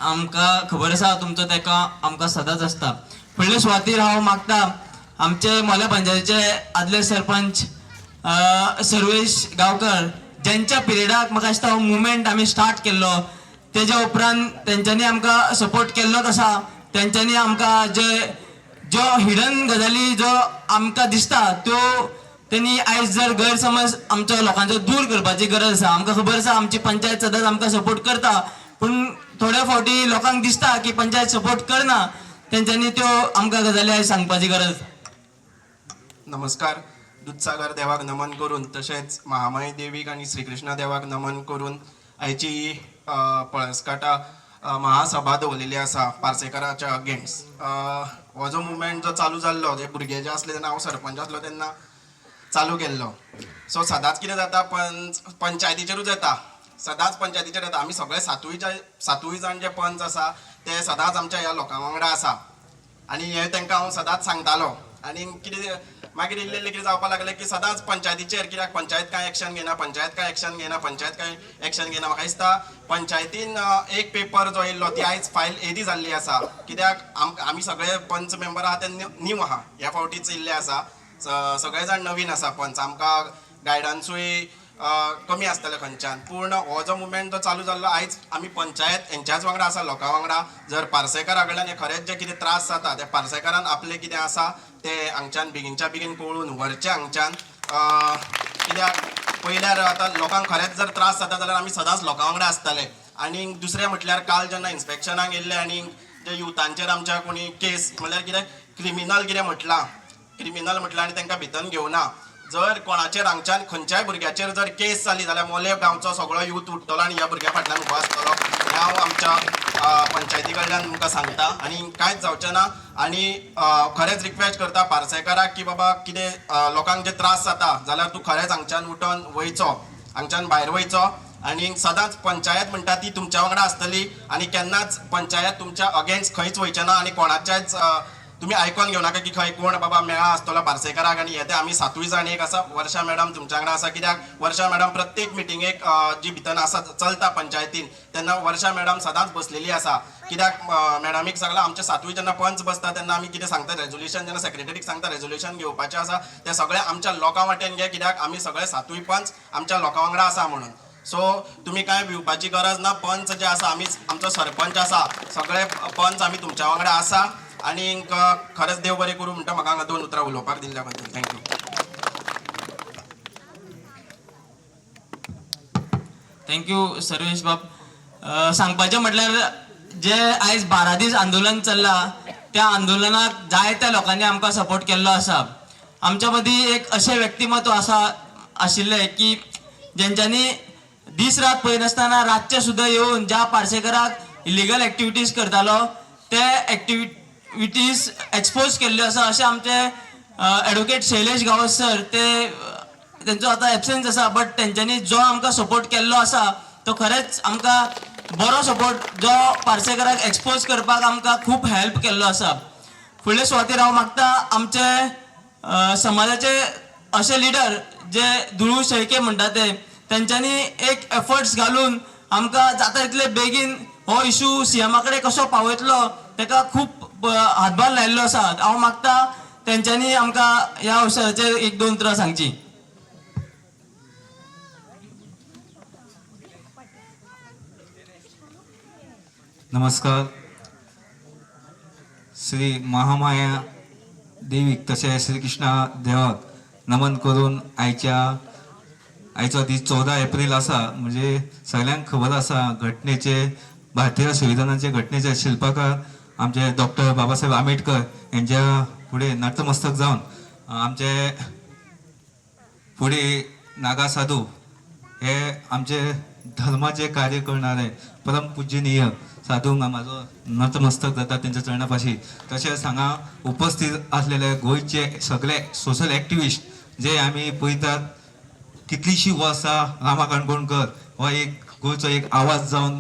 आमकां खबर आसा तुमचो तेका आमकां सदांच आसता. फुडले सुवातेर हांव मागता आमचे मोल्या पंचायतीचे आदले सरपंच सर्वेश गांवकर, ज्यांच्या पिरियडाक म्हाका दिसता हो मुवमेंट आमी स्टार्ट केल्लो, तेज्या उपरांत तेंच्यांनी आमकां सपोर्ट केल्लोच आसा. तेंच्यांनी आमकां ज्यो हिडन गजाली जो आमकां दिसता त्यो त्यांनी आयज जर गैरसमज आमच्या लोकांचो दूर करपाची गरज आसा. आमकां खबर आसा आमची पंचायत सदांच आमकां सपोर्ट करता, पूण थोड्या फावटी लोकांक दिसता की पंचायत सपोर्ट करना. तेंच्यांनी त्यो आमकां गजाली आयज सांगपाची गरज. नमस्कार. दुधसागर देवाक नमन करून तशेंच महामाई देवीक आनी श्रीकृष्ण देवाक नमन करून आयची पळसकाटा महासभा दवरलेली आसा पार्सेकराच्या अगेन्स्ट. हो जो मुवमेंट जो चालू जाल्लो, जे भुरगे जे आसले तेन्ना हांव सरपंच आसलो तेन्ना चालू केल्लो. सो सदांच कितें जाता, पंचायतीचेरूच येता, सदांच पंचायतीचेर येता. आमी सगळे सातूय जाण जे पंच आसा ते सदांच आमच्या ह्या लोकां वांगडा आसा. आनी हे तांकां हांव सदांच सांगतालो. आनी कितें मागीर इल्लें इल्लें कितें जावपाक लागलें की सदांच पंचायतीचेर, कित्याक पंचायत कांय एक्शन घेना, पंचायत कांय एक्शन घेना, पंचायत कांय एक्शन घेना. म्हाका दिसता पंचायतीन एक पेपर जो येयल्लो ती आयज फायल एदी जाल्ली आसा, कित्याक आमी सगळे पंच मेंबर आहा ते न्यू आहा, ह्या फावटीच येयल्ले आसा, सगळे जाण नवीन आसा पंच. आमकां गायडन्सूय कमी आसतलें खंयच्यान, पूण हो जो मुवमेंट जो चालू जाल्लो आयज आमी पंचायत हेंच्याच वांगडा आसा, लोकां वांगडा. जर पार्सेकारा कडल्यान हे खरेंच जे कितें त्रास जाता ते पार्सेकारान आपले कितें आसा ते हांगच्यान बेगीनच्या बेगीन कळून व्हरचें हांगच्यान, कित्याक पयल्यार आतां लोकांक खरेंच जर त्रास जाता जाल्यार आमी सदांच लोकां वांगडा आसतले. आनी दुसरें म्हटल्यार काल जेन्ना इन्स्पेक्शनाक येयल्ले आनी जे युथांचेर आमच्या कोणी केस म्हळ्यार कितें क्रिमिनल कितें म्हटलां आनी तांकां भितन घेवना, जर कोणाचेर हांगच्यान खंयच्याय भुरग्याचेर जर केस जाली जाल्यार मोले गांवचो सगळो यूथ उठतलो आनी ह्या भुरग्या फाटल्यान उबो आसतलो, हें हांव आमच्या पंचायती कडल्यान तुमकां सांगता. आनी कांयच जावचें ना. आनी खरेंच रिक्वेस्ट करता पार्सेकाराक की बाबा कितें लोकांक जे त्रास जाता जाल्यार तूं खरेंच हांगच्यान उठोन वयचो, हांगच्यान भायर वयचो. आनी सदांच पंचायत म्हणटा ती तुमच्या वांगडा आसतली आनी केन्नाच पंचायत तुमच्या अगेन्स्ट खंयच वयचें ना. आनी कोणाच्याच तुम्ही आयकून घेवं नाका की खंय कोण बाबा मेळा आसतलो पार्सेकाराक. आनी येते आमी 7वी जाण एक आसा, वर्षा मॅडम तुमच्या वांगडा आसा, कित्याक वर्षा मॅडम प्रत्येक मिटिंगेक जी भितन आसा चलता पंचायतीन तेन्ना वर्षा मॅडम सदांच बसलेली आसा. कित्याक मॅडमीक सांगलां आमचे 7वी जेन्ना पंच बसता तेन्ना आमी कितें सांगता, रेजोल्युशन जेन्ना सेक्रेटरीक सांगता रेजोल्युशन घेवपाचें आसा तें सगळें आमच्या लोकां वाटेन घे, कित्याक आमी सगळे 7वी पंच आमच्या लोकां वांगडा आसा म्हणून. सो तुमी कांय भिवपाची गरज ना. पंच जे आसा आमी, आमचो सरपंच आसा, सगळे पंच आमी तुमच्या वांगडा आसा. आणि खरंच देव बरें करूं म्हणटा म्हाका हांगा 2 उतरां उलोवपाक दिल्ल्या बद्दल थँक्यू. थँक्यू सर्वेश बाब. सांगपाचें म्हटल्यार जे आयज 12 दीस आंदोलन चल्लां त्या आंदोलनाक जायत्या लोकांनी आमकां सपोर्ट केल्लो आसा. आमच्या मदीं एक अशें व्यक्तिमत्व आशिल्ले की जेंच्यांनी दीस रात पळयनासतना रातचे सुद्दां येवन ज्या पार्सेकाराक इलिगल एक्टिविटीज करतालो ते एक्टिविटीज एक्सपोज केल्ल्यो आसा. अशें आमचे एडवोकेट शैलेश गांवस सर तेंचो आतां एबसेंस आसा, बट तेंच्यांनी जो आमकां सपोर्ट केल्लो आसा तो खरेंच आमकां बरो सपोर्ट जो पार्सेकाराक एक्सपोज करपाक आमकां खूब हेल्प केल्लो आसा. फुडले सुवातेर हांव मागता आमचे समाजाचे अशे लिडर जे दुळू शेळके म्हणटा तेंच्यांनी एक एफर्ट्स घालून आमकां जाता तितले बेगीन हो इशू सीएमा कडेन कसो पावयतलो ताका खूब हातभार लायिल्लो आसा. हांव मागता तेंच्यांनी आमकां ह्या विशयाचेर 1-2 उतरां सांगची. नमस्कार. श्री महामाया देवीक तशें श्री कृष्णा देवाक नमन करून आयचो दीस 14 एप्रील आसा. म्हणजे सगळ्यांक खबर आसा घटनेचे, भारतीय संविधानाचे घटनेचे शिल्पकार आमचे डॉक्टर बाबासाहेब आंबेडकर यांच्या पुढे नतमस्तक जावन आमचे पुढे नागा साधू हे आमचे धर्माचे कार्य करणारे परमपूजनीय साधूंक म्हाजो नतमस्तक जाता तेंच्या चरणापाशी. तशेंच हांगा उपस्थित आसलेले गोंयचे सगळे सोशल एक्टिविस्ट जे आमी पळयतात, कितलींशीं वर्सां रामा काणकोणकर हो एक गोंयचो एक आवाज जावन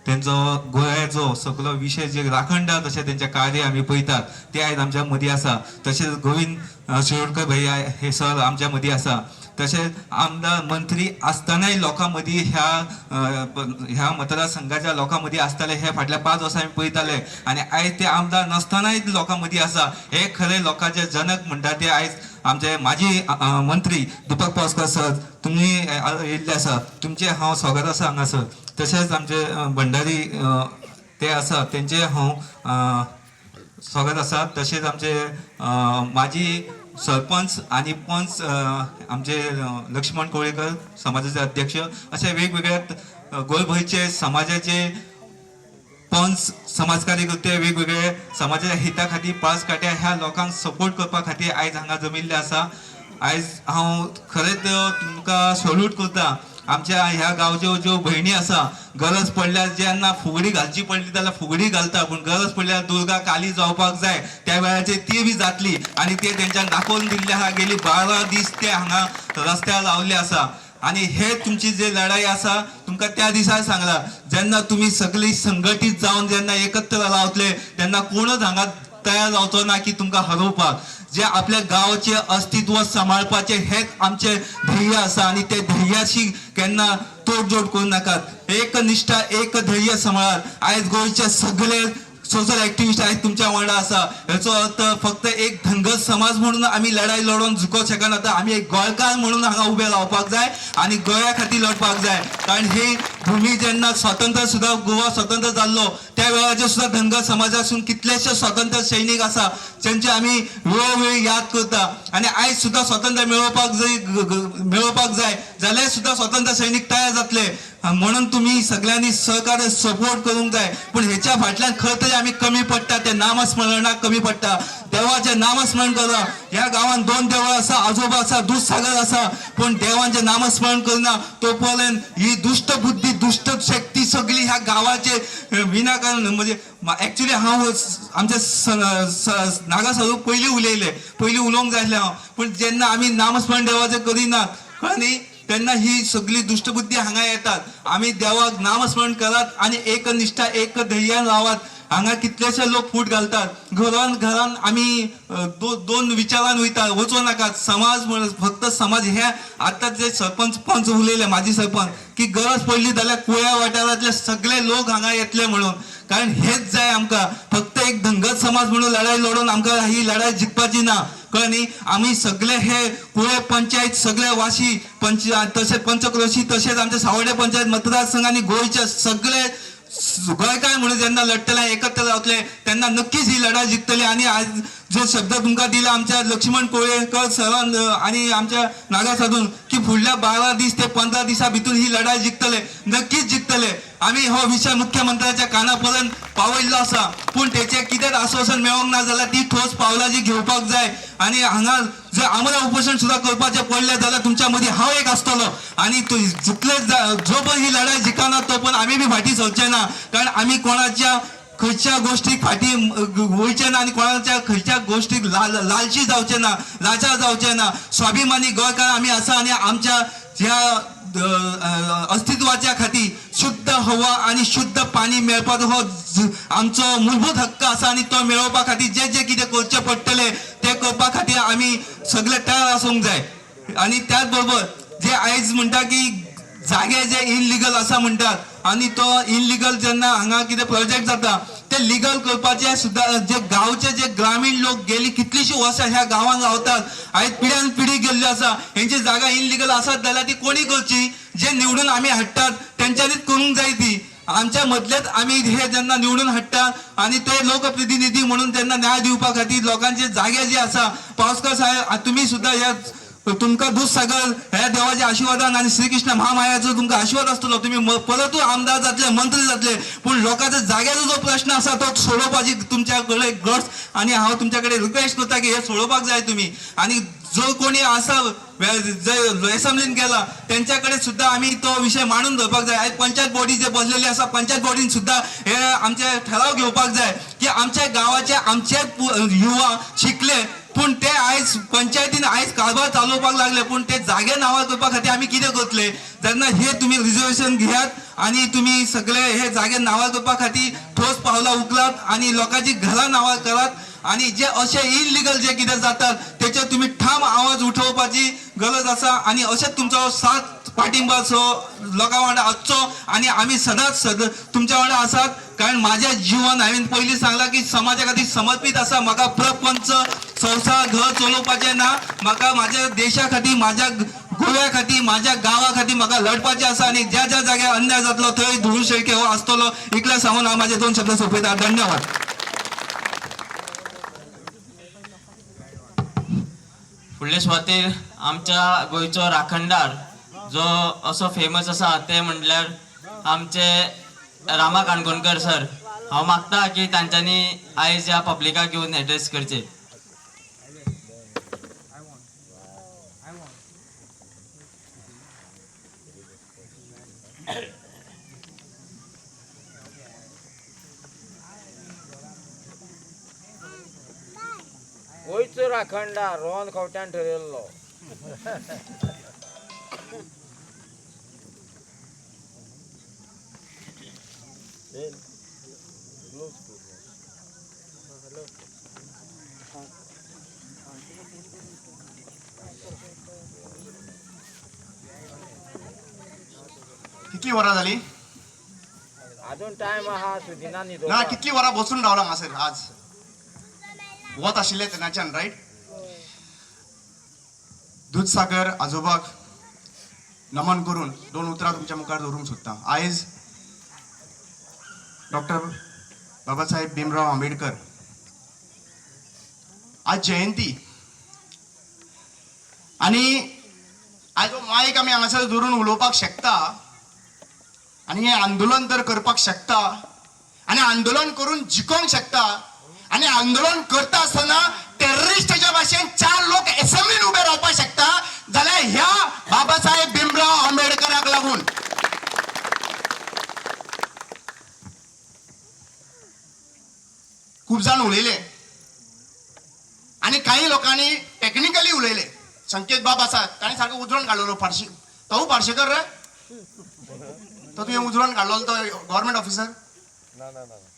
तेंचो गोंयाचो सगळो विशय जे राखणदार तशें तेंचें कार्य आमी पळयतात ते आयज आमच्या मदीं आसा. तशेंच गोविंद शिरोडकर भैया हे सर आमच्या मदीं आसा. तशेंच आमदार मंत्री आसतनाय लोकां मदीं ह्या मतदारसंघाच्या लोकां मदीं आसताले हे फाटल्या 5 वर्सां आमी पळयताले, आनी आयज ते आमदार नासतनाय लोकां मदीं आसा. हे खरे लोकांचे जनक म्हणटा ते आयज आमचे माजी मंत्री दिपक पावसकर सर तुमी येयल्ले आसा, तुमचे हांव स्वागत आसा हांगासर. तशेंच आमचे भंडारी ते आसा तेंचे हांव स्वागत आसा. तशेंच आमचे माजी सरपंच आणि पंच आमचे लक्ष्मण कोळेकर समाजाचे अध्यक्ष, असे वेगवेगळ्या गोंयभरचे समाजाचे पंच, समाज कार्यकर्ते वेगवेगळे समाजाच्या हिता खातीर पास काट्या ह्या लोकांक सपोर्ट करपा खातीर आयज हांगा जमिल्ले आसा. आयज हांव खरेंच तुमकां सॅल्यूट करता. आमच्या ह्या गांवच्यो ज्यो भयणी आसा, गरज पडल्यार जेन्ना फुगडी घालची पडली जाल्यार फुगडी घालता, पूण गरज पडल्यार दुर्गा काली जावपाक जाय त्या वेळाचेर ती बी जातली, आनी ते तेंच्यान दाखोवन दिल्ले आहा. गेली 12 दीस ते हांगा रस्त्यार रावल्ले आसा. आणि हे तुमची जे लढाई आसा तुमकां त्या दिसा सांगला, जेन्ना तुम्ही सगळी संघटीत जावन जेन्ना एकत्र रावतले तेन्ना कोणच हांगा तयार जावचो ना की तुमकां हरोवपाक. जे आपल्या गावाचे अस्तित्व सांभाळपाचे हेच आमचे ध्येय असा आणि ते ध्येयाशी केन्ना तोडजोड करू नाकात. एक निष्ठा एक ध्येय सांभाळात. आयज गोंयचे सगळे सोशल ऍक्टिव्हिस्ट आहेत तुमच्या वांगडा असा. याचो अर्थ फक्त एक धनगर समाज म्हणून आम्ही लढाई लढोवन जिखोवंक शकना. आम्ही एक गोंयकार म्हणून हांगा उबे रावपाक जाय आणि गोंया खातीर लढपाक जाय. कारण ही भूमी जेन्ना स्वतंत्र सुद्धा गोवा स्वतंत्र जाल्लो त्या वेळाचेर सुद्धा धनगर समाजासून कितलेशे स्वतंत्र सैनीक आसा ज्यांचे आम्ही वेळोवेळी याद करता. आणि आयज सुद्धा स्वतंत्र मेळोवपाक जाय जाल्यार सुद्धा स्वतंत्र सैनीक तयार जातले. म्हणून तुम्ही सगळ्यांनी सहकार्य सपोर्ट करूंक जाय. पण हेच्या फाटल्यान खंय तरी आमी कमी पडटा ते नामस्मरणाक कमी पडटा. देवाचें नामस्मरण करा. ह्या गांवान 2 देवळां आसा, आजोबा आसा, दूधसागर आसा, पण देवांचें नामस्मरण करना तो पर्यंत ही दुष्ट बुद्धी दुष्ट शक्ती सगळी ह्या गांवाचे विनाकारण म्हणजे ऍक्च्युली हांव आमच्या नागा स्वरूप पयलीं उलोवंक जाय आसलें हांव. पण जेन्ना आमी नामस्मरण देवाचें करिनात कळ्ळें तेन्ना ही सगळी दुष्टबुद्धी हांगा येतात. आमी देवाक नामस्मरण करात आणि एक निष्ठा एक ध्येयान रावात. हांगा कितलेशे लोक फूट घालतात. घरान आमी दोन विचारान वयता वचो नाकात. समाज फक्त समाज हे आतां जे सरपंच उलयले माजी सरपंच की गरज पडली जाल्यार कुळ्या वाठारांतले सगळे लोक हांगा येतले म्हणून. कारण हेच जाय आमकां. फक्त एक धनगर समाज म्हणून लढाई लढोवन आमकां ही लढाई जिखपाची ना. कळ्ळें. आमी सगळे हे कुळे पंचायत सगळे वाशी तशेंच पंचक्रोशी तशेंच आमचे सावड्डे पंचायत मतदारसंघ आणि गोंयचे सगळे गोंयकार म्हणून जेन्ना लढतले एकत्र जातले तेन्ना नक्कीच ही लढाई जिखतली. आणि आज जो शब्द तुमकां दिला आमच्या लक्ष्मण कोळयेकर सरान आणि आमच्या नागा साधून की फुडल्या 12 दीस ते 15 दिसा भितर ही लढाई जिखतले. नक्कीच जिखतले. आमी हो विषय मुख्यमंत्र्याच्या कानापर्यंत पावयल्लो आसा. पण तेचे कितेंच आश्वासन मेळोंक ना जाल्यार ती ठोस पावलां जी घेवपाक जाय. आणि हांगा जर आमरण उपोषण सुद्धा करपाचें पडलें जाल्यार तुमच्या मदीं हांव एक आसतलो. आणि जितले जो पण ही लढाई जिखना तो पण आमी बी फाटीं सरचे ना. कारण आमी कोणाच्या खंयच्या गोष्टीक फाटीं वयचे ना आणि कोणाच्या खंयच्या गोष्टीक लालची जावचे ना, लाचार जावचे ना. स्वाभिमानी गोंयकार आमी आसा आणि आमच्या ह्या अस्तित्वाच्या खातीर शुद्ध हवा आणि शुद्ध पाणी मेळपाचो हो आमचो मूलभूत हक्क आसा. आणि तो मेळोवपा खातीर जे जे कितें करचें पडटलें ते करपा खातीर आमी सगळे तयार आसूंक जाय. आणि त्याच बरोबर जे आयज म्हणटा की जागे जे इनलिगल आसा म्हणटात आणि तो इनलिगल जेन्ना हांगा कितें प्रोजेक्ट जाता ते लिगल करपाचे सुद्धा जे गांवचे जे ग्रामीण लोक गेली कितलीशीं वर्सां ह्या गांवांत रावतात. आयज पिढ्यान पिढी गेल्ली आसा. हेंची जागा इनलिगल आसत जाल्यार ती कोणी करची. जे निवडून आमी हाडटात तेंच्यांनीच करूंक जाय ती. आमच्या मदलेच आमी हे जेन्ना निवडून हाडटात आणि ते लोकप्रतिनिधी म्हणून तेन्ना न्याय दिवपा खातीर लोकांचे जागे जे आसा पावसकर साहेब तुम्ही सुद्धा ह्या तुमकां दूधसागर ह्या देवाच्या आशिर्वादान आणि श्रीकृष्ण महामायाचो तुमकां आशिर्वाद आसतलो. तुम्ही परतूय आमदार जातले मंत्री जातले. पण लोकांच्या जाग्याचो जो प्रश्न आसा तो सोडोवपाची तुमच्या कडे गट्स आणि हांव तुमच्या कडेन रिक्वेस्ट करता की हे सोडोवपाक जाय तुम्ही. आणि जो कोणी आसा असेंब्लीन गेला त्यांच्याकडे सुद्धा आम्ही तो विषय मांडून धरपाक जाय. आयज पंचायत बॉडी जे बसलेली आसा पंचायत बॉडीन सुद्धा हे आमचे ठराव घेवपाक जाय की आमच्या गावाचे आमचे युवा शिकले पण ते आयज पंचायतीन आयज कारभार चालवपाक लागले. पण ते जागे नांवार करपा खातीर आमी कितें करतले. जेन्ना हे तुम्ही रिजर्वेशन घेयात आणि तुम्ही सगळे हे जागे नांवार करपा खातीर ठोस पावलां उखलात आणि लोकांची घरां नांवार करात. आणि जे असे इनलिगल जे कितें जातात तेचेर तुम्ही ठाम आवाज उठोवपाची गरज आसा. आणि अशेंच तुमचो साथ पाठिंबा लोकां वांगडा आसचो. आणि आमी सदांच तुमच्या वांगडा आसात. कारण माझे जीवन हांवें पयलीं सांगलां की समाजा खातीर समर्पित आसा. म्हाका प्रपंच संसार घर चलोवपाचें ना. म्हाका म्हाज्या देशा खातीर म्हाज्या गोव्या खातीर म्हाज्या गांवा खातीर म्हाका लढपाचें आसा. आणि ज्या ज्या जाग्यार अन्याय जातलो थंय धुळूर शेळके हो आसतलो. इतलें सांगून हांव म्हाजे 2 शब्द सोंपयता. धन्यवाद. फुडले सुवातेर आमच्या गोंयचो राखणदार जो असो फेमस आसा ते म्हटल्यार आमचे रामा काणकोणकर सर. हांव मागता की तांच्यांनी आयज ह्या पब्लिकाक घेवन एड्रेस करचे. गोंयचो राखणदार रोहन खंवट्यान ठरयल्लो. कितली वरां जाली अजून टाइम आहा सुदिना न्ही ना कितली वरां बसून रावला हांगासर आज वत आशिल्ले तेन्नाच्यान रायट. दूधसागर आजोबाक नमन करून 2 उतरां तुमच्या मुखार दवरूंक सोदतां. आयज डॉक्टर बाबासाहेब भीमराव आंबेडकर आज जयंती आणि आज जो मायक आमी हांगासर धरून उलोवपाक शकता आणि हे आंदोलन तर करपाक शकता आणि आंदोलन करून जिखोवंक शकता आणि आंदोलन करता आसतना टेररिस्टाच्या भाशेन 4 लोक असेंब्लीन उबे रावपाक शकता जाल्यार ह्या बाबासाहेब भीमराव आंबेडकराक लागून. खूप जाण उलयले आणि काही लोकांनी टेक्निकली उलयले. संकेत बाब आसा ताणें सारको उजळून काडलेलो फारशी तो पार्शेकर रे तो तुवें उजळून काडलेलो तो गव्हर्नमेंट ऑफिसर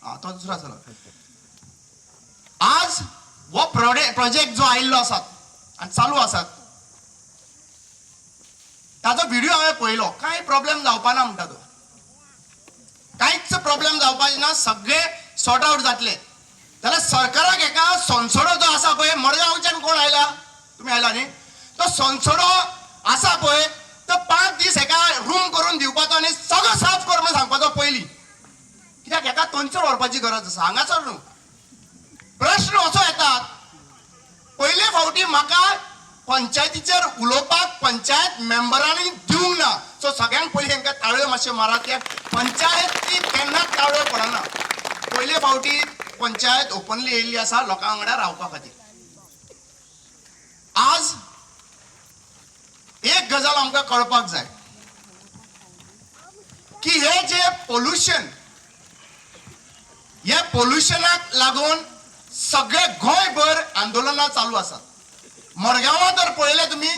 हा तो दुसरो आसलो. आज हो प्रोजेक्ट जो आयिल्लो आसा आणि चालू आसात ताचो व्हिडिओ हांवें पळयलो. कांय प्रॉब्लेम जावपा ना म्हणटा तो. कांयच प्रॉब्लेम जावपाचे ना. सगळे सॉर्ट आउट जातले. जाल्यार सरकाराक एका संसदो जो आसा पळय मडगांवच्यान कोण आयला तुमी आयला न्ही तो संसदो आसा पळय तो 5 दीस एका रूम करून दिवपाचो आनी सगळो साफ कर म्हणून सांगपाचो पयलीं. कित्याक एका थंयसर व्हरपाची गरज आसा हांगासर न्हू. प्रश्न असो येतात पयले फावटी म्हाका पंचायतीचेर उलोवपाक पंचायत मेंबरांनी दिवंक ना. सो सगळ्यांक पयलीं तांकां ताळयो मातशे मारात. कित्याक पंचायती केन्नाच ताळयो पडना. पयले फावटी पंचायत ओपनली येयल्ली आसा लोकां वांगडा रावपा खातीर. आज एक गजाल आमकां कळपाक जाय की हे जे पोल्युशन ह्या पोल्युशनाक लागून सगळे गोंयभर आंदोलनां चालू आसात. मडगांवां जर पळयलें तुमी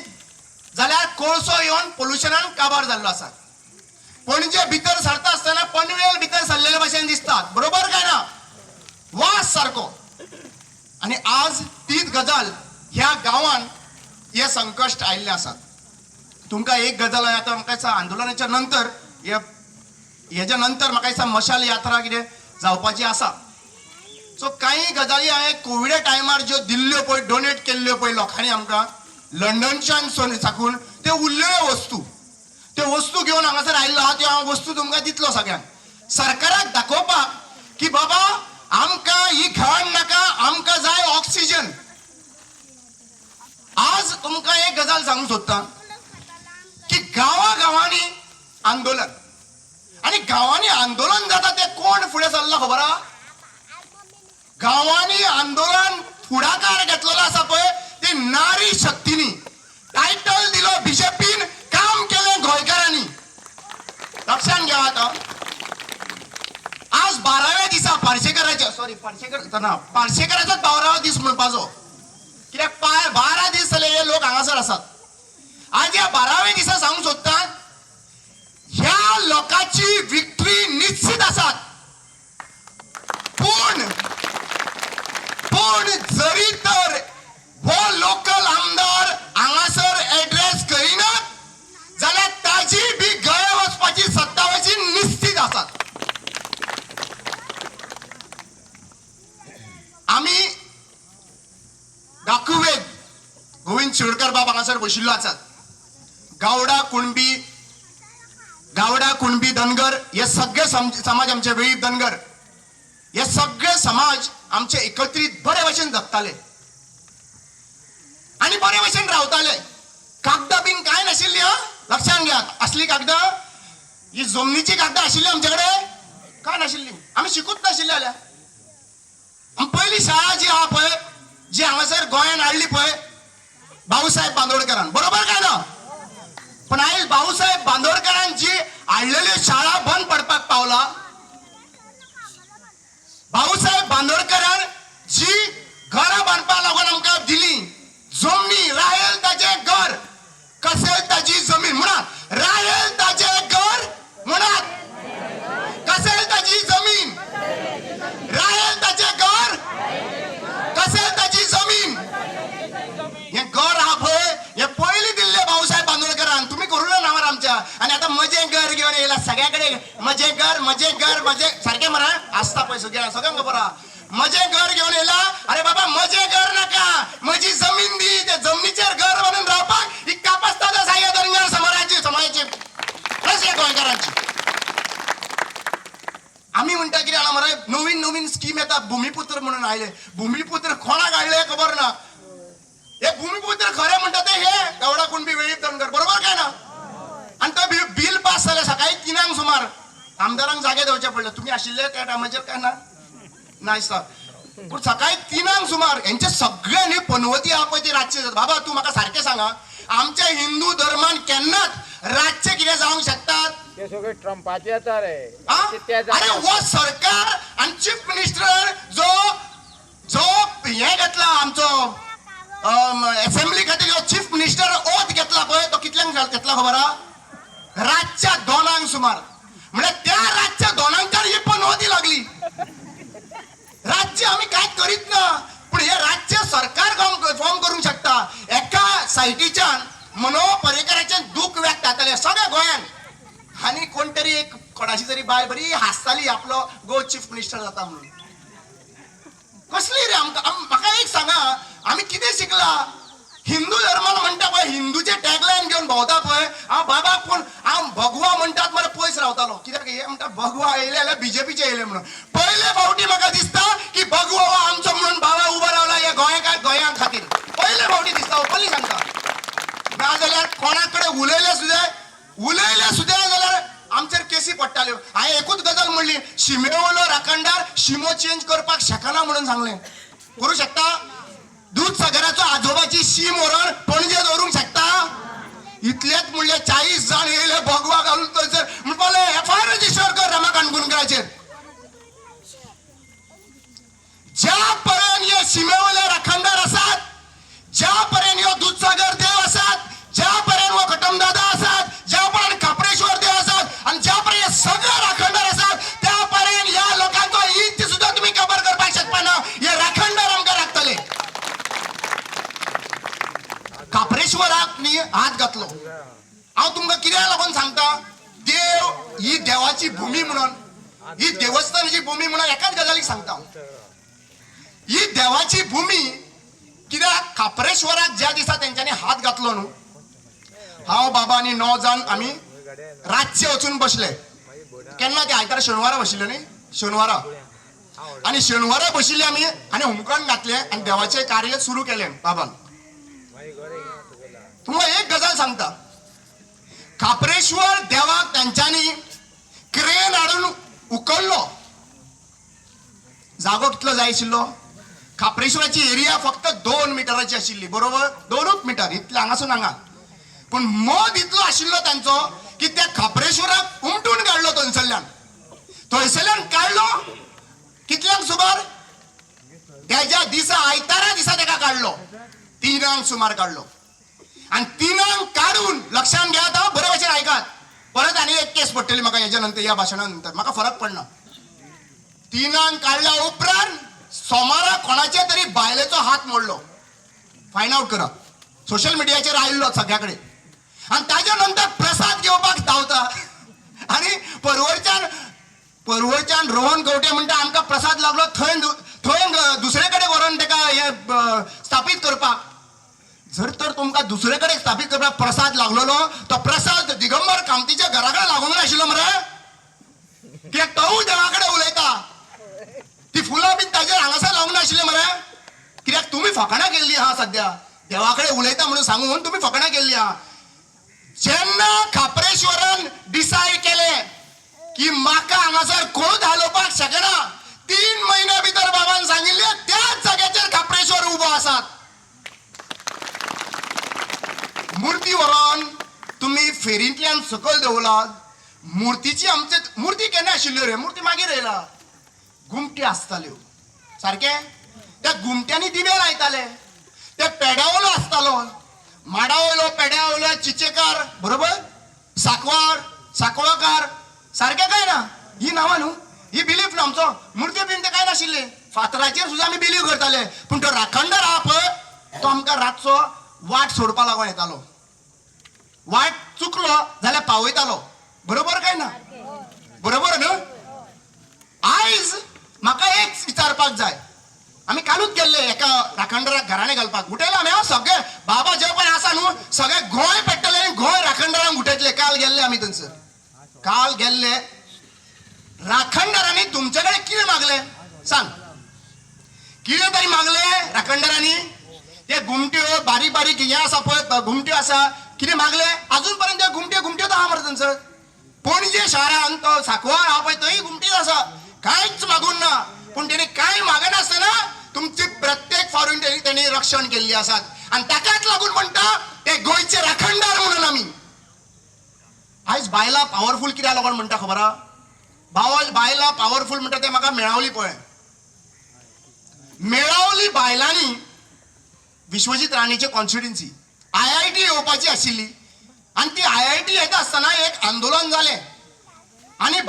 जाल्यार कोळसो येवन पोल्युशनान काबार जाल्लो आसा. पणजे भितर सरता आसतना पनवेल भितर सरलेले भशेन दिसतात. बरोबर काय ना. वास सारको. आणि आज तीच गजाल ह्या गांवांत हे संकश्ट आयिल्ले आसात. तुमकां एक गजाल आतां म्हाका दिसता आंदोलनाच्या नंतर हेच्या नंतर म्हाका दिसता मशाल यात्रा कितें जावपाची आसा. सो कांय गजाली हांवें कोविडा टायमार ज्यो दिल्ल्यो पळय डोनेट केल्ल्यो पळय लोकांनी आमकां लंडनच्यान साकून त्यो उरलेल्यो वस्तू त्यो वस्तू घेवन हांगासर आयिल्लो आहा त्यो हांव वस्तू तुमकां दितलो सगळ्यांक. सरकाराक दाखोवपाक की बाबा आमकां ही घाण नाका आमकां जाय ऑक्सिजन. आज तुमकां एक गजाल सांगूंक सोदतां की गांवांनी आंदोलन आणि गांवांनी आंदोलन जाता ते कोण फुडें सरला खबर आहा. गांवांनी आंदोलन फुडाकार घेतलेलो आसा पळय ती नारी शक्तीनी. टायटल दिलो बीजेपीन काम केलें गोंयकारांनी. लक्षात घ्या आता. आज 12व्या दिसा पार्सेकराच्या पार्सेकराचो 12वा दीस म्हणपाचो. कित्याक 12 दीस जाले हे लोक हांगासर आसात. आज या 12व्या दिसा सांगूंक सोदता ह्या लोकांची विक्ट्री निश्चित आसात. पण जरी तर हो लोकल आमदार हांगासर एड्रेस करिनात जाल्यार ताजी बी गळे वचपाची सत्तावाची निश्चित आसात. आमी दाखुवेद गोविंद शिरडकर बाब हांगासर बशिल्लो आसात. गावडा कुणबी धनगर हे सगळे समाज आमचे वेळीप धनगर हे सगळे समाज आमचे एकत्रित बरे भशेन जगताले आणि बरे भशेन रावताले. कागदां बीन काय नाशिल्ली हा लक्षात घ्या. असली कागदां ही जमनीची कागदां आशिल्ली आमच्याकडे काय नाशिल्ली. आमी शिकूच नाशिल्ले जाल्यार. पहिली शाळा जी आहा पळय जी हांगासर गोंयान हाडली पळय भाऊसाहेब बांदोडकरान. बरोबर काय ना. पण आयज भाऊसाहेब बांदोडकरान जी हाडलेली शाळा बंद पडपाक पावला. भाऊसाहेब बांदोडकरान जी घरां बांदपाक लागून आमकां दिली जमनी राहेल ताचे घर कसेल ताची जमीन म्हणा राहेल ताचे घर म्हणा कसेल ताची जमीन राहेल ताचे घर कसेल ताची जमीन सगळ्याकडे मजे सारखे म्हणा आस्था पैसे घ्या सगळ्यांना बरा मजे घर घेऊन येला. अरे बाबा मजे घर नका, माझी जमीन दी, त्या जमिनीचेर घर म्हणून रावपाक इतका पस्तादा साह्य धनगर समाजाची प्रश्न गोंयकारांची. आम्ही म्हणता की आला मरे नवीन स्कीम येतात भूमिपुत्र म्हणून आयले. भूमिपुत्र कोणाक आयले खबर ना. हे भूमिपुत्र खरे म्हणतात ते हे गवडा कुणबी वेळीप धनगर बरोबर काय ना. आणि तो बिल पास झालं सकाळी 3 सुमार आमदारांक जागे देवचे पडले. तुम्ही आशिल्ले त्या टायमाचेर काय ना नाही सर. पण सकाळी 3 सुमार यांचे सगळ्यांनी पनवती हा पळय ती रातचे जातात. बाबा तू म्हाका सारखे सांगा आमच्या हिंदू धर्मान केन्नाच रातचे कितें जावंक शकतात. ते सगळे ट्रम्पाचे येता रे हा? ते अरे वो सरकार आणि चीफ मिनिस्टर जो हे घेतला आमचो असेंब्ली खातीर जो चीफ मिनिस्टर ओथ घेतला पळय तो कितल्यांक घेतला खबर हा. रातच्या 2 सुमार. म्हणजे त्या रातच्या 2 ही पनवती लागली. राज्य आम्ही काय करीत ना पण हे राज्य सरकार फॉर्म करूंक शकता. एका सायटीच्यान मनोहर पर्रीकरांचे दुःख व्यक्त जातले सगळ्या गोंयान. आणि कोणतरी एक कोणाची तरी बाय बरी हासताली आपलो गो चीफ मिनिस्टर जाता म्हणून. कसली रे म्हाका एक सांगा आम्ही किती शिकला. हिंदू धर्मान म्हणटा पळय हिंदूचे टॅगलाईन घेऊन भोंवता पळय हांव बाबा पूण हांव भगवा म्हणटात मरे पयस रावतालो. कित्याक हे म्हणटा भगवा येयले जाल्यार बीजेपीचे येयले म्हणून. पयले फावटी म्हाका दिसता की भगवा हो आमचो म्हणून बाबा उबो रावला हे गोंयां खातीर. पयले फावटी दिसता पयली सांगता. नाजाल्यार कोणाकडे उलयले सुद्धा जाल्यार आमचेर केसी पडटाल्यो. हांवें एकूच गजाल म्हणली शिमेवयलो राखणदार शिमो चेंज करपाक शकना म्हणून सांगलें. करूं शकता. दूधसागराचो आजोबाची शी मोरण पणजे दवरूंक शकता. इतलेच म्हणले 40 जाण येयले भगवा घालून थंयसर म्हणपाले FIR रजिस्टर कर रमाकांत गुंडकराचेर. ज्या पर्यंत हे शिमेवयले राखणदार आसात, ज्या पर्यंत ह्यो दूधसागर देव आसात, ज्या पर्यंत हो कटमदादा आसात, ज्या पर्यंत खापरेश्वर देव आसात आणि ज्या पर्यंत सगळे राखणदार आसात त्या पर्यंत ह्या लोकांचो इंच सुद्धा तुम्ही खबर करपाक शकता ना. हे राखणदार आमकां राखतले. खापरेश्वराक न्ही हात घातलो. हांव तुमकां कित्याक लागून सांगता देव ही देवाची भूमी म्हणून ही देवस्थानाची भूमी म्हणून एकाच गजालीक सांगता. ही देवाची भूमी कित्याक खापरेश्वराक ज्या दिसा तेंच्यांनी हात घातलो न्हू हांव बाबा आनी 9 जाण आमी रातचे वचून बसले. केन्ना ते आयतारा शेनवारा बशिल्ले न्ही शेनवारा. आणि शेनवारा बशिल्ले आमी आनी हुमकण घातले आणि देवाचे कार्य सुरू केले बाबान. तुमकां एक गजाल सांगता खापरेश्वर देवाक तांच्यांनी क्रेन हाडून उखललो. जागो कितलो जाय आशिल्लो. खापरेश्वराची एरिया फक्त 2 मिटराची आशिल्ली बरोबर 2 मिटर इतले हांगासून हांगा. पण मद इतलो आशिल्लो तांचो की त्या खापरेश्वराक उमटून काडलो थंयसरल्यान काडलो. कितल्यांक सुमार त्याच्या दिसा आयतारा दिसा ताका काडलो. 3 सुमार काडलो. आणि 3 काढून लक्षात घ्या आता बरे भाशेन ऐकात. परत आनी एक केस पडटली म्हाका हेच्या नंतर या भाशणानंतर म्हाका फरक पडना. 3 काढल्या उपरांत सोमारा कोणाच्या तरी बायलेचो हात मोडलो. फायंड आउट करा. सोशल मिडियाचेर आयिल्लो सगळ्याकडे. आणि ताच्या नंतर प्रसाद घेवपाक धांवता. आणि परवरच्यान रोहन गवटे म्हणटा आमकां प्रसाद लागलो थंय दुसरे कडेन व्हरोन ताका हे स्थापीत करपाक. जर तर तुमकां दुसरे कडेन स्थापीत करपाक प्रसाद लागलेलो तो प्रसाद दिगंबर कामतीच्या घरा कडेन लागूंक नाशिल्लो मरे. कित्याक तोवूय देवा कडेन उलयता. ती फुलां बीन ताजेर हांगासर लावूंक नाशिल्ले मरे. कित्याक तुमी फकाणां केल्ली आहा सद्या देवा कडेन उलयता म्हणून सांगून तुमी फकाणां केल्ली आहा. जेन्ना खापरेश्वरान डिसायड केले की म्हाका हांगासर कोणूच हालोवपाक शकना 3 म्हयन्या भितर बाबान सांगिल्ले त्याच जाग्याचेर खापरेश्वर उबो आसात. मुर्ती व्हरोन तुम्ही फेरींतल्यान सकयल देवलात. मुर्तीची आमचे मुर्ती केन्ना आशिल्ल्यो रे मुर्ती मागीर येयला. घुमटी आसताल्यो सारखे. त्या घुमट्यांनी दिवे लायताले. ते पेड्यावलो आसतालो. माडावयलो पेड्यावयलो चिचेकार बरोबर साकवाळकार सारखे काय ना. ही नांवां न्हू ही बिलीफ ना आमचो. मुर्ती बीन ते काय नाशिल्ले. फातराचेर सुद्दां आमी बिलीव करताले. पूण तो राखणदार आहा पळय तो आमकां रातचो वाट सोडपा लागून येतालो. वाट चुकलो जाल्यार पावयतालो बरोबर काय ना. बरोबर न्हू? आयज म्हाका एक विचारपाक जाय, आमी कालूच गेल्ले एका राखणदाराक घराणे घालपाक, उठयले आमी सगळे बाबा जे पण आसा न्हू सगळे गोंय पेट्टले आनी गोंय राखणदारांक उठयतले. काल गेल्ले आमी थंयसर, काल गेल्ले राखणदारांनी तुमचे कडेन कितें मागले सांग? कितें तरी मागले राखणदारांनी? ते घुमट्यो बारीक बारीक हे आसा पळय घुमट्यो आसा, कितें मागले? अजून पर्यंत घुमट्योच आहा मरे थंयसर. पणजे शारान तो सांकवाळ आहा पळय थंय घुमट्योच आसा, कांयच मागून ना. पूण तेणी कांय मागनासतना तुमची प्रत्येक फावटीन तेणी रक्षण केल्ली आसात. आणि ताकाच लागून म्हणटा ते गोंयचे राखणदार म्हणून आमी. आयज बायलां पॉवरफुल कित्याक लागून म्हणटा खबर आहा? बायलां पॉवरफुल म्हणटा ते म्हाका मेळावली पळय. मेळावली बायलांनी विश्वजीत राणेची कॉन्स्टिट्युन्सी IIT येवपाची आशिल्ली आणि ती IIT येता आसतना एक आंदोलन जालें आणि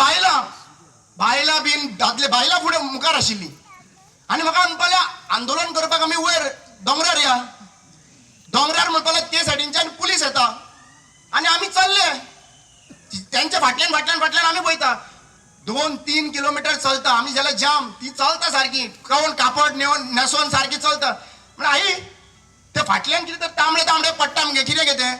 बायलां बीन दादले बायलां फुडें मुखार आशिल्ली आणि म्हाका म्हणपालें आंदोलन करपाक आमी वयर दोंगरार या. दोंगरार म्हणपालें ते सायडींच्यान पुलीस येता आणि आमी चल्ले त्यांच्या फाटल्यान आमी पळयता 2-3 किलोमीटर चलता आमी जाल्यार जाम ती चलता सारकी कोण कापड न्हेसोन सारकी चलता. म्हणून आई ते फाटल्यान कितें तर तांबडे पडटा मगे कितें गे तें?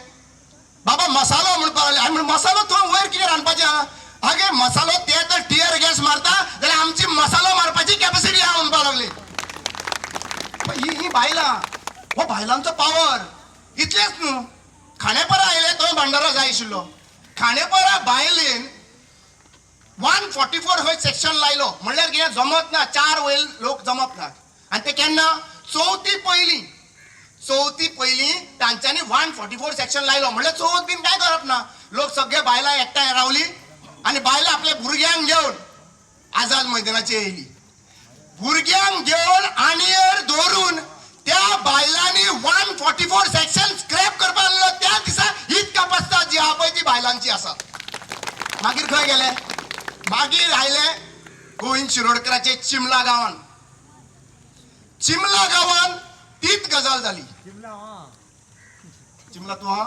बाबा मसालो म्हणपाक लागले. हांवें म्हणलें मसालो थंय वयर कितें रांदपाचें आहा? आगे मसालो ते तर टियर गॅस मारता जाल्यार आमची मसालो मारपाची कॅपॅसिटी आहा म्हणपाक लागले. ही बायलां, हो बायलांचो पावर. इतलेंच न्हू, खांडेपारा आयले थंय भंडारो जाय आशिल्लो. खांडेपारा बायलेन 144 खंय सेक्शन लायलो म्हणल्यार कितें जमत ना, 4 वयर लोक जमत नात. आणि ते केन्ना? चवथी पयली तांच्यांनी 144 सेक्शन लायलो म्हणल्यार चवथ बीन काय करप ना. लोक सगळे बायलां एकठांय रावली आणि बायलां आपल्या भुरग्यांक घेवन आझाद मैदानाचेर येयली. भुरग्यांक घेवन आणयेर दवरून त्या बायलांनी 144 सेक्शन स्क्रॅप करपाक लागलो. त्या दिसा हीच कापासता जी आहा पळय ती बायलांची आसा. मागीर खंय गेले? मागीर आयले गोविंद शिरोडकराचे चिमला गांवान. चिमला गांवान तीच गजाल जाली. चिमला तू हा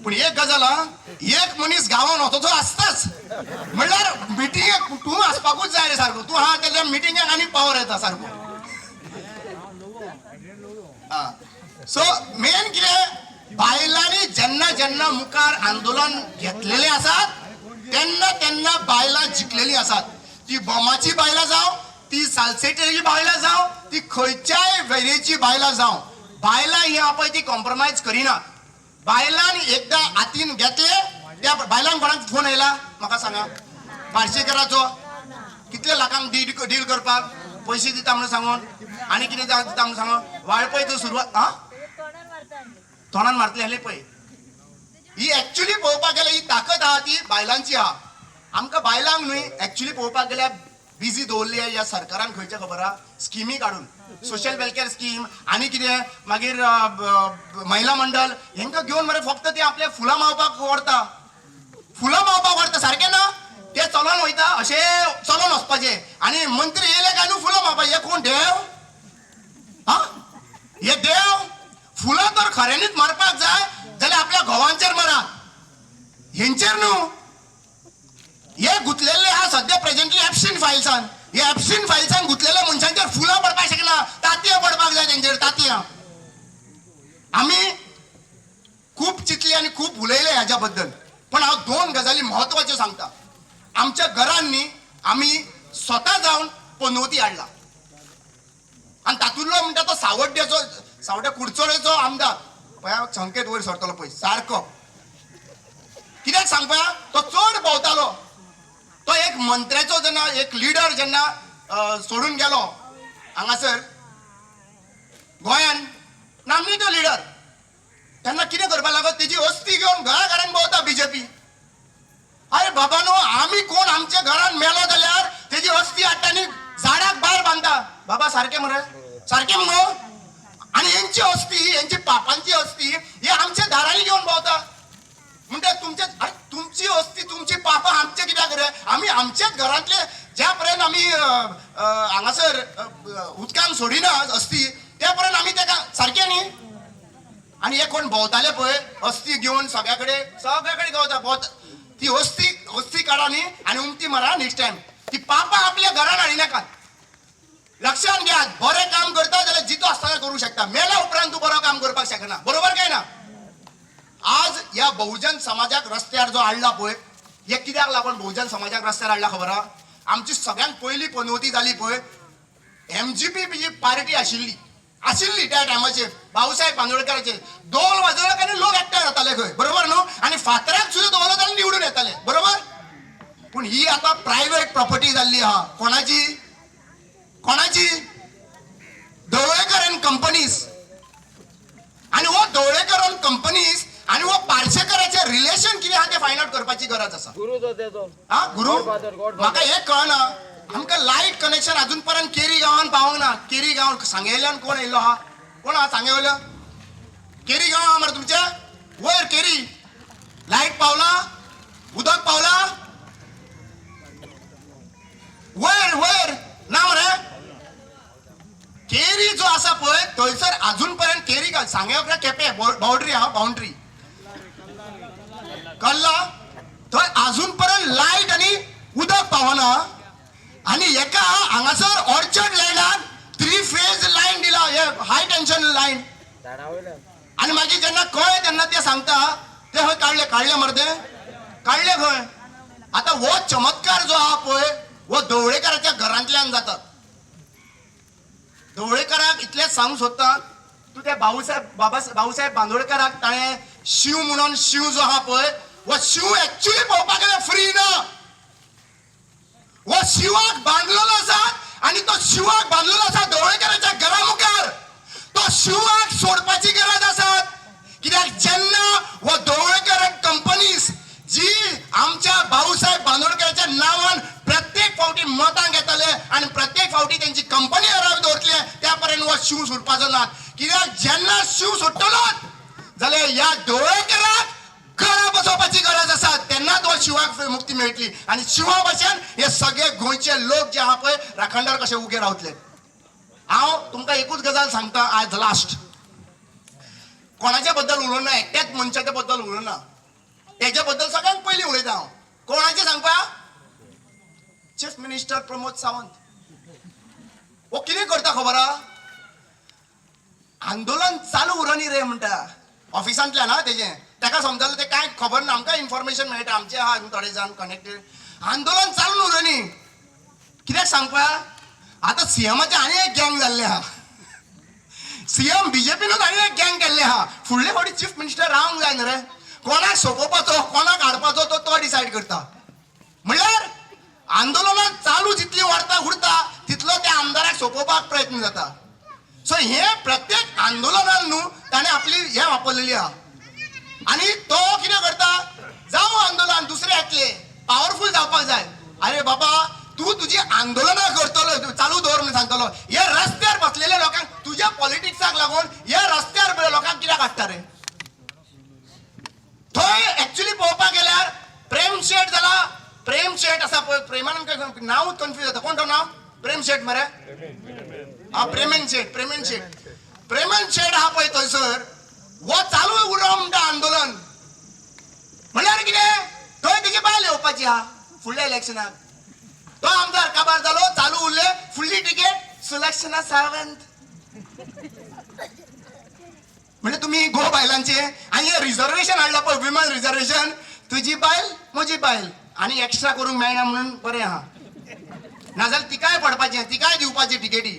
पूण एक गजाल हा, एक मनीस गांवान वचोचो आसताच म्हणल्यार मिटिंगेक तूं आसपाकूच जाय रे सारको. तूं हा तेच्या मिटिंगेक आनी पावर येता सारको. सो मेन कितें, बायलांनी जेन्ना मुखार आंदोलन घेतलेले आसात तेन्ना बायलां जिखलेली आसात. ती बोमाची बायलां जावं, ती सालसेटेची बायलां जावं, ती खंयच्याय वेरेची बायलां जावं, बायलां ही आपण ती कॉम्प्रोमाइज करिनात. बायलांनी एकदा हातीन घेतले त्या बायलांक कोणाक फोन आयला म्हाका सांगा? पार्सेकराचो कितले लाखांक डील करपाक पैसे दिता म्हणून सांगून आनी कितें दिता म्हणून सांगून वाळपयचो सुरवात तोंडान मारतले हेले पळय. ही एक्चुअली पळोवपाक गेल्यार ही ताकद आहा ती बायलांची आहा. आमकां बायलांक न्हय एक्चुअली पळोवपाक गेल्यार बिजी दवरली ह्या सरकारान खंयच्या खबर आहा? स्किमी काडून सोशल वेलफेअर स्कीम आनी कितें मागीर महिला मंडळ हेंकां घेवन मरे फक्त ते आपले फुलां मावपाक व्हरता सारकें ना? ते चलोन वयता अशें चलोन वचपाचें आनी मंत्री येयले काय न्हू फुलां मावपाक. हे कोण देव? हे देव? फुलां तर खऱ्यांनीच मारपाक जाय जाल्यार आपल्या घोवांचेर मारा, हेंचेर न्हू. हे गुंतलेले हा सध्या प्रेझेंटली एब्सिन फायल्सान. हे एब्सिन फायल्सान गुंतलेल्या मनशांचेर फुलां पडपाक शकना, तांतयां पडपाक जाय तेंचेर तांतयां. आमी खूब चिंतले आनी खूब उलयले हाच्या बद्दल, पण हांव 2 गजाली म्हत्वाच्यो सांगता. आमच्या घरांनी आमी स्वता जावन पनवती हाडला आनी तातूंतलो म्हणटा तो सावड्ड्या कुडचोळेचो आमदार पळय संकेत वयर सरतलो पळय सारको. कित्याक सांगपा? तो चड भोंवतालो. तो एक मंत्र्याचो जेन्ना एक लिडर जेन्ना सोडून गेलो हांगासर गोंयान नामनी तो लिडर, तेन्ना कितें करपाक लागत? तेजी अस्थी घेवन घरान भोंवता बीजेपी. अरे बाबा न्हू, आमी कोण आमच्या घरान मेलो जाल्यार तेजी अस्थी हाडटा आनी झाडाक भायर बांदता. बाबा सारकें मरे? सारकें मगो? आनी हेंची अस्थी, हेंची पापांची अस्थी हे आमच्या दारांनी घेवन भोंवता. म्हणजे तुमची अस्थी तुमची पापां आमचे कित्याक रे? आमी आमच्याच घरांतले ज्या पर्यंत आमी हांगासर उदकान सोडिना अस्थी त्या पर्यंत आमी तेका सारकें न्ही. आनी हे कोण भोंवताले पळय अस्थी घेवन सगळ्या कडेन गावता ती वस्ती काढा न्ही आणि उमती मारा नेक्स्ट टाइम. ती पापा आपल्या घरान हाडी नाकात. लक्षात घ्या, बरें काम करता जाल्यार जितो आसतना करू शकता, मेल्या उपरांत तू बरो काम करपाक शकना. बरोबर काय ना? आज या बहुजन समाजाक रस्त्यार जो हाडला पळय, हे कित्याक लागून बहुजन समाजाक रस्त्यार हाडला खबर आहा? आमची सगळ्यांत पयली पनवती जाली पळय, MGP जी पार्टी आशिल्ली त्या टायमाचेर भाऊसाहेब बांदोडकरांचेर दोल वाजवले आनी लोक एकठांय जाताले खंय. बरोबर न्हू? आनी फातराक सुद्दां दवरलो जाल्यार निवडून येताले. बरोबर? पूण ही आता प्रायव्हेट प्रॉपर्टी जाल्ली आहा. कोणाची? ढवळेकर अँड कंपनीज. आणि हो ढवळेकर अँड कंपनीज आणि हो पार्सेकरांचे रिलेशन कितें आहा ते फायंड आउट करपाची गरज आसा. गुरु तो देतो. हा गुरु, गॉडफादर. म्हाका हे कळना. आमकां लायट कनेक्शन अजून पर्यंत केरी गांवांत पावंक ना. केरी गांव सांगेल्यान कोण येयलो आहा? कोण आहा सांगेवयलो? केरी गांव आहा मरे तुमचे? वयर केरी लायट पावला, उदक पावला, वयर ना मरे. केरी जो आसा पळय थंयसर अजून पर्यंत केरी सांगेवल्या केपे बाउंड्री आहा, बाउंड्री कळला? थंय अजून पर्यंत लायट आणि उदक पावना. आणि एका हांगासर ऑर्चर्ड लँडान 3 फेज लायन दिला, हाय टेन्शन लायन. झाडा वयल्यान. आणि मागीर जेन्ना कळ्ळें तेन्ना ते सांगता ते खंय काडले मरे काडले खंय. आता हो चमत्कार जो आहा पळय हो ढवळेकरांच्या घरांतल्यान जाता. ढवळेकराक इतलेंच सांगूंक सोदता, तूं त्या भाऊसाहेब बांदोडकराक ताणें शिव म्हणून शिव जो आहा पळय हो शिव एक्चुअली पळोवपाक गेल्यार फ्री ना. हो शिवाक बांदलेलो आसा आणि तो शिवाक बांदलेलो आसा ढवळेकरांच्या घरा मुखार. तो शिवाक सोडपाची गरज आसा. कित्याक जेन्ना हो ढवळेकर कंपनीज जी आमच्या भाऊसाहेब बांदोडकरांच्या नांवान प्रत्येक फावटी मतांक येतले आणि प्रत्येक फावटी त्यांची कंपनी हरावी दवरतले त्या पर्यंत हो शिव सुटपाचो ना. कित्याक जेन्ना शिव सुट्टलो जाल्यार या ढवळेकराक घरा बसोवपाची गरज आसा. तेन्ना तो शिवाक मुक्ती मेळटली. आणि शिवा भाशेन हे सगळे गोंयचे लोक जे आहा पळय राखणदार कशे उगे रावतले. हांव तुमकां एकूच गजाल सांगता आज लास्ट. कोणाच्या बद्दल उलोवना, एकट्याच मनशाच्या बद्दल उलोवना, तेच्या बद्दल सगळ्यांत पयलीं उलयता हांव. कोणाचें सांगपा? Chief minister Pramod Sawant. हो कितें करता खबर आहा? आंदोलन चालू उरनी रे म्हणटा ऑफिसांतल्यान हा तेजें. ताका समजलें ते कांय खबर ना. आमकां इन्फॉर्मेशन मेळटा, आमचे आहा थोडे जाण कनेक्टेड. आंदोलन चालू उरनी कित्याक सांगपा? आता सीएमाचे आनी एक गँग जाल्ले आहा. सीएम बीजेपीनूच आनी एक गँग केल्ले आहा. फुडले फावटी चीफ मिनिस्टर रावंक जाय न्ही रे. कोणाक सोंपोवपाचो कोणाक हाडपाचो तो डिसायड करता. म्हणल्यार आंदोलनां चालू जितली उरता तितलो त्या आमदाराक सोंपोवपाक प्रयत्न जाता. सो हे प्रत्येक आंदोलनान न्हू ताणें आपली हे वापरलेली आहा. आणि तो कितें करता? जावं आंदोलन दुसरे येतले पॉवरफुल जावपाक जाय. अरे बाबा तू तुजी आंदोलनां करतलो चालू दवर म्हणून सांगतलो. हे रस्त्यार बसलेल्या लोकांक तुज्या पॉलिटिक्साक लागून हे रस्त्यार लोकांक कित्याक हाडटा रे? थंय एक्चुअली पळोवपाक गेल्यार प्रेम शेट जाला. प्रेम शेट आसा पळय, प्रेमानंद नांवूच कन्फ्यूज जाता. कोण तो नांव? प्रेम शेट मरे. हा प्रेमन शेट आहा पळय थंयसर वो चालू उरलो म्हणटा आंदोलन. म्हणल्यार कितें? थंय तेजी बायल येवपाची आहा फुडल्या इलेक्शनाक. तो आमदार काबार जालो, चालू उरले, फुडली टिकेट सुलक्षणा सावंत. म्हणजे तुम्ही गो बायलांचे आणि हे रिझर्वेशन हाडला पळय विमन रिझर्वेशन, तुजी बायल म्हजी बायल आणि एक्स्ट्रा करूंक मेळना म्हणून बरें आहा. नाजाल्यार तिकाय पडपाचें, तिकाय दिवपाची टिकेटी.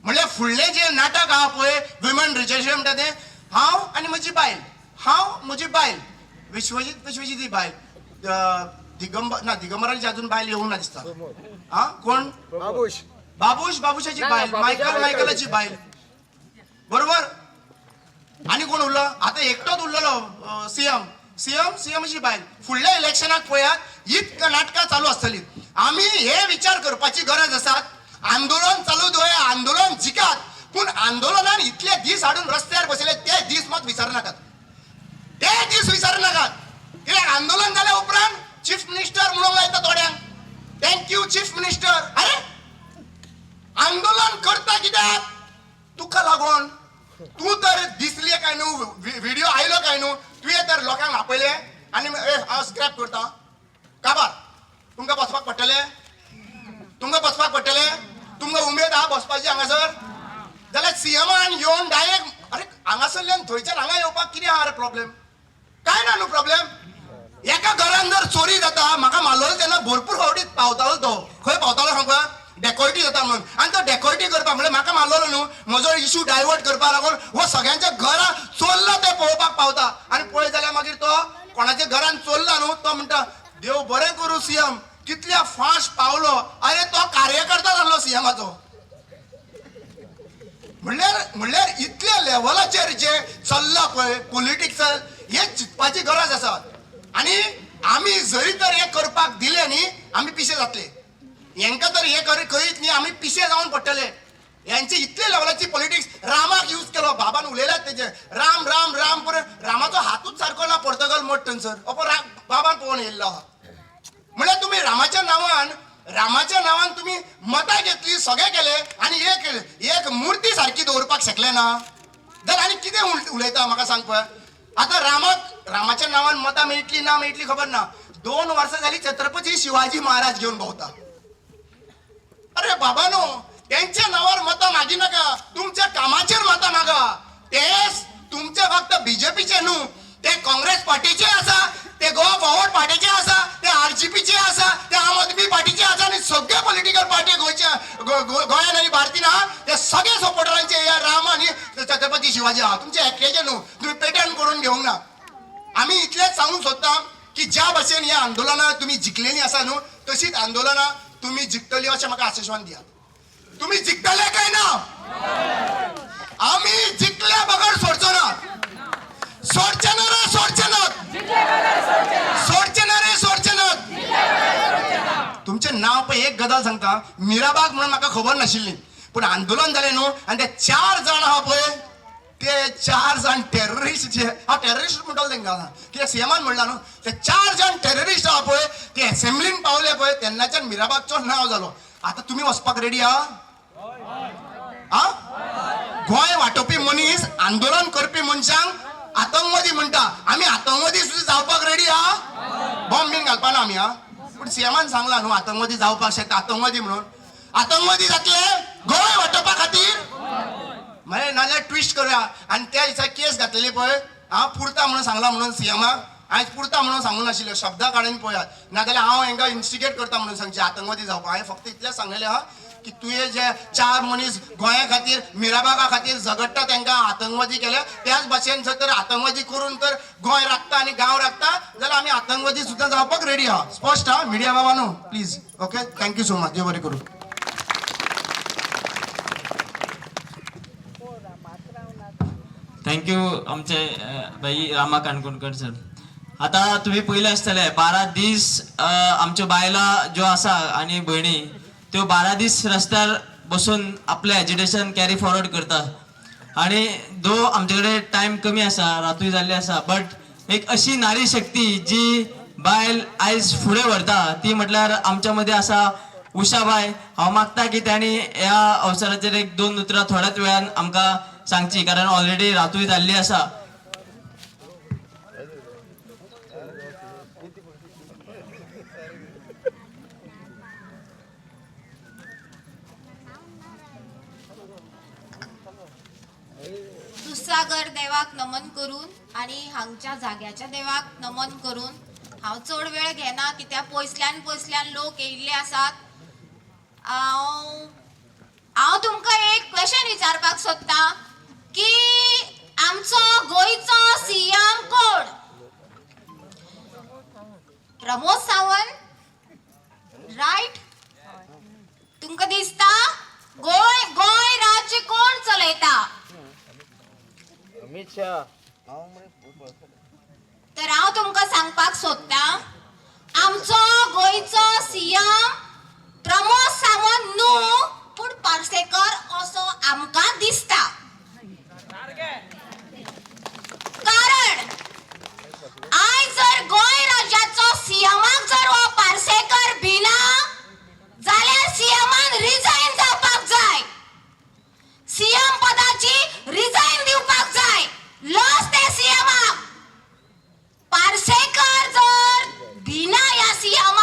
म्हणल्यार फुडलें जे नाटक आहा पळय विमन रिझर्वेशन म्हणटा तें हांव आनी म्हजी बायल, हांव म्हजी बायल, विश्वजीत बायल, दिगंबराची अजून बायल येवंक ना दिसता. हा कोण? बाबूशाची बायल, मायकलाची बायल. बरोबर? आणि कोण उरलो? आता एकटोच उरलेलो सीएमची बायल. फुडल्या इलेक्शनाक पळयात हीच नाटकां चालू आसतली. आमी हे विचार करपाची गरज आसा. आंदोलन चालू दवय, आंदोलन जिकात, पूण आंदोलनान इतले दीस हाडून रस्त्यार बसले ते दीस मात विसर नाकात. ते दीस विसर नाकात. कित्याक आंदोलन जाल्या उपरांत चीफ मिनिस्टर म्हणूंक लायता थोड्यांक. Thank you chief minister. अरे आंदोलन करता कित्याक? तुका लागून. तू तर दिसले काय न्हू, व्हिडिओ आयलो काय न्हू, तुवें तर लोकांक आपयले आणि हांव स्क्रॅप करता. काबार तुमकां बसपाक पडटलें तुमकां उमेद आहा बसपाची हांगासर जाल्यार सीएमान येवन डायरेक्ट अरे हांगासरल्यान थंयच्यान हांगा येवपाक कितें आहा रे प्रॉब्लेम काय ना न्हू प्रॉब्लेम एका घरान जर चोरी जाता म्हाका मारलोलो तेन्ना भरपूर फावटी पावतालो तो खंय पावतालो सांगपा डेकोरेटी जाता म्हणून आनी तो डेकोरेटी करपाक म्हणजे म्हाका मारलोलो न्हू म्हजो इशू डायवर्ट करपाक लागून हो सगळ्यांच्या घरा चोरला ते पळोवपाक पावता आनी पळय जाल्यार मागीर तो कोणाच्या घरान चोरला न्हू तो म्हणटा देव बरें करूं सीएम कितल्या फास्ट पावलो अरे तो कार्यकर्ता जाल्लो सीएमाचो म्हणल्यार इतल्या लेवलाचेर जे चल्ला पळय पॉलिटिक्स हे चिंतपाची गरज आसा आनी आमी जरी तर हे करपाक दिले न्ही आमी पिशे जातले हेंका तर हे करीत न्ही आमी पिशे जावन पडटले यांची इतले लेवलाची पॉलिटिक्स रामाक यूज केलो बाबान उलयल्यात तेजे राम राम राम पण रामाचो हातूच सारको ना पोर्तुगल मोठ थंयसर बाबान पळोवन येयल्लो आहा म्हळ्यार तुम्ही रामाच्या नांवान तुम्ही मतां घेतली सगळे केले आणि एक मुर्ती सारखी दवरपाक शकले ना जाल्यार आनी कितें उलयता म्हाका सांग पळय आता रामाच्या नांवान मतां मेळटली ना मेळटली खबर ना 2 वर्सां जाली छत्रपती शिवाजी महाराज घेवन भोंवता अरे बाबानो त्यांच्या नावावर मतं मागी नका तुमच्या कामाचेर मतं मागा तेच तुमचे फक्त बीजेपीचे न्हू ते काँग्रेस पार्टीचे आसा ते गोवा फॉरवर्ड पार्टीचे आसा ते आरजीपीचे आसा ते आम आदमी पार्टीचे आसा आणि सगळे पॉलिटिकल पार्टी गोंयान आणि भारतीन आहा ते सगळे सपोर्टरांचे या राम आणि छत्रपती शिवाजी आहा तुमचे एकट्याचे न्हू तुम्ही पेटर्न करून घेवंक ना आम्ही इतलेच सांगूंक सोदता की ज्या भाशेन ह्या आंदोलनां तुम्ही जिखलेली आसा न्हू तशीच आंदोलनां तुम्ही जिखतली अशें म्हाका आश्वासन दिया तुम्ही जिखतले काय ना आम्ही जिखल्या बगर सोडचो ना सोडचे ना रे सोडचे ना तुमचे नाव पळय एक गजाल सांगता मिराबाग म्हणून म्हाका खबर नाशिल्ली पण आंदोलन जालें न्हू आनी ते 4 जाण आहा पळय ते 4 जाण टेररिस्ट जे हांव टेररिस्ट म्हणटलो तेंकां कित्याक सीएमान म्हणलां न्हू ते 4 जाण टेररिस्ट आहा पळय ते असेंब्लीन पावले पळय तेन्नाच्यान मिराबागचो नांव जालो आतां तुमी वचपाक रेडी आहा गोंय वांटोवपी मनीस आंदोलन करपी मनशांक आतंकवादी म्हणटा आमी आतंकवादी सुद्दां जावपाक रेडी आहा बॉम्ब बीन घालपा ना आमी पण सीएमान सांगला न्हू आतंकवादी जावपाक शकता आतंकवादी म्हणून आतंकवादी जातले गोंय वांटोवपा खातीर म्हळ्यार नाल्यार ट्विस्ट करूया आनी त्या दिसा केस घातलेली पळय हांव पुरता म्हणून सांगला म्हणून सीएमाक आयज पुरता म्हणून सांगूं नाशिल्ले शब्दां काडून पळयात नाजाल्यार हांव हांकां इन्स्टिगेट करता म्हणून सांगचे आतंकवादी जावपाक हांवें फक्त इतलेंच सांगलेलें आहा की तुये जे 4 मनीस गोंया खातीर मिराबागा खातीर झगडटा तांकां आतंकवादी केले त्याच भाशेन जर तर आतंकवादी करून तर गोंय राखता आनी गांव राखता जाल्यार आमी आतंकवादी सुद्दां जावपाक रेडी आहा स्पश्ट आहा मिडिया बाबानो please okay thank you so much देव बरें करूं थँक्यू आमचे बाई रामा काणकोणकर सर आता तुम्ही पहिले आसतले 12 दीस आमच्यो बायला ज्यो आसा आनी भयणी त्यो 12 दीस रस्त्यार बसून आपले एजिटेशन कॅरी फॉरवर्ड करता आणि दो आमचे कडेन टायम कमी आसा रातूय जाल्ली आसा बट एक अशी नारी शक्ती जी बायल आयज फुडें व्हरता ती म्हटल्यार आमच्या मध्ये आसा उषाबाई हांव मागता की त्यांनी ह्या अवसराचेर एक 2 उतरां थोड्याच वेळान आमकां सांगची कारण ऑलरेडी रातूय जाल्ली आसा दुधसागर देवाक नमन करून आणि हांगच्या जाग्याच्या देवाक नमन करून हांव चड वेळ घेना कित्याक पयसल्यान लोक येयल्ले आसात हांव तुमकां एक क्वेश्चन विचारपाक सोदता की आमचो गोंयचो सीएम कोण प्रमोद सावंत रायट तुमकां दिसता गोंय राज्य कोण चलयता अमित शाह तर हांव तुमकां सांगपाक सोदता आमचो गोंयचो सीएम प्रमोद सावंत न्हू पूण पार्सेकर असो आमकां दिसता कारण आयज जर गोंय राज्याचो सीएमाक जर हो पार्सेकर भिना जाल्यार सीएमान रिजायन जावपाक जाय सीएम पदाची रिजायन दिवपाक जाय लॉस ते सीएमाक पार्सेकर जर भिना ह्या सीएम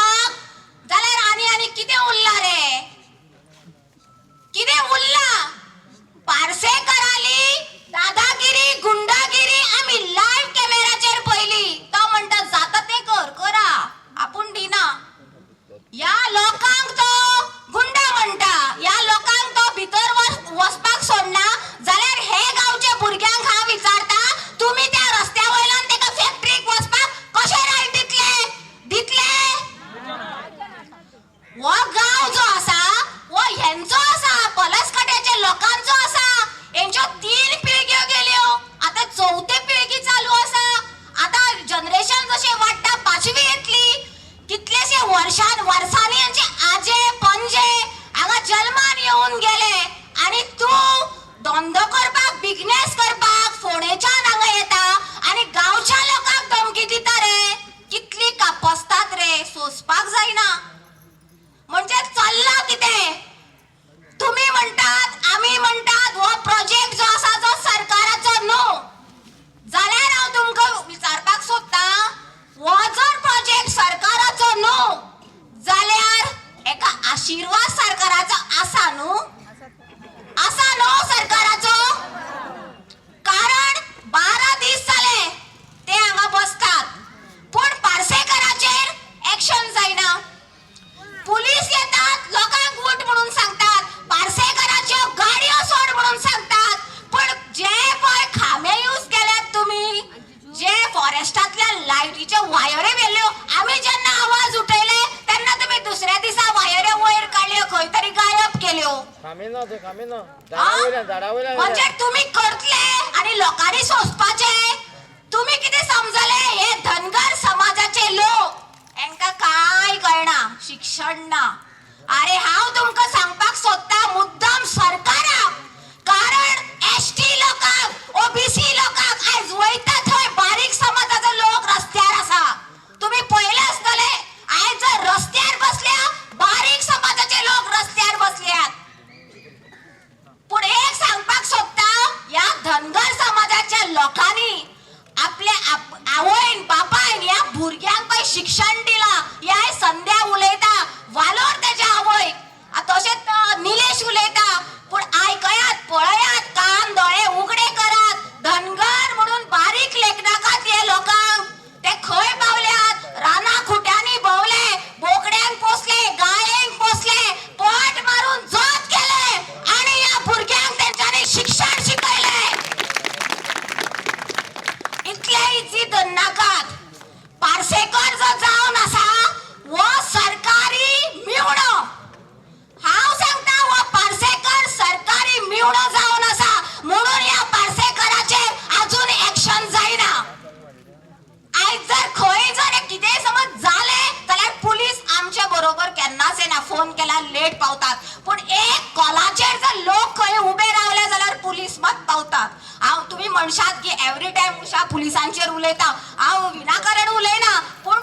आणि तू धंदो करपाक बिझनेस करपाक फोणेच्या हांगा येता आणि गावच्या लोकांक धमकी दिता रे. कितली कापसतात रे, सोसपाक जायना. म्हणजे चल्ला कितें? तुम्ही म्हणतात, आम्ही म्हणतात, हो प्रोजेक्ट जो आसा तो सरकाराचो न्हू. जाल्यार हांव तुमकां विचारपाक सोदता, हो जर प्रोजेक्ट सरकाराचो न्हू जाल्यार एका आशीर्वाद सरकाराचो आसा न्हू? आसा न्हू सरकाराचो? कारण 12 दीस जाले ते हांगा बसतात पूण पार्सेकराचेर एक्शन जायना. पुलीस येतात, लोकांक वोट म्हणून सांगतात, पार्सेकराच्यो गाडयो सोड म्हणून सांगतात, पण जे पळय खांबे यूज केल्यात तुम्ही, जे फॉरेस्टांतल्या लायटीच्यो वायऱ्यो व्हेल्ल्यो, आमी जेन्ना आवाज उठयले तेन्ना तुम्ही दुसऱ्या दिसा वायऱ्यो वयर काडल्यो, खंय तरी गायब केल्यो. कामिनो ते कामिनो हा? झाडा वयल्यान म्हणजे तुम्ही करतले आणि लोकांनी सोसपाचे. तुम्ही किती समजले? हे धनगर समाजाचे लोक, यांका काय कळना, शिक्षण ना. अरे हांव तुमकां सांगपाक सोदता मुद्दाम सरकाराक, कारण एसटी लोकांक, ओबीसी लोकांक आयज वयता थंय बारीक समाजाचो लोक रस्त्यार आसा. तुम्ही पळयलें आसतले, आयज जर रस्त्यार बसल्या, बारीक समाजाचे लोक रस्त्यार बसल्यात. पूण एक सांगपाक सोदता, या धनगर समाजाच्या लोकांनी आपल्या आवयन बापायन या भुरग्यांक पळय शिक्षण दिला. ह्या संध्या उलयता, वालोर तेज्या आवयक, तशेंच निलेश उलयता. पूण आयकयात, पळयात, कान दोळे उगडे करात. धनगर म्हणून बारीक लेखनाकात हे लोकांक ते खंय पावल्यात? राना खुट्यांनी भोवले, बोकड्यांक पोसले, गायेंक पोसले, पोट मारून जोत केले आणि या भुरग्यांक तेंच्यांनी शिक्षण शिकयले. इतले इजीत नाकात. पार्सेकर जो जावन आसा वो सरकारी मिवणो. हांव सांगता, हो पार्सेकर सरकारी मिवणो जावन आसा म्हणून या पार्सेकराचेर अजून एक्शन जायना. आयज जर खंय जर कितेंय समज जालें जाल्यार पुलीस आमच्या बरोबर केन्नाच येना. फोन केल्यार लेट पावतात, पूण एक कॉलाचेर जर लोक खंय उबे रावले जाल्यार पुलीस मात पावतात. हांव तुम्ही म्हणशात की एवरी टायम उषा पुलिसांचेर उलयता, हांव विनाकारण उलयना, पूण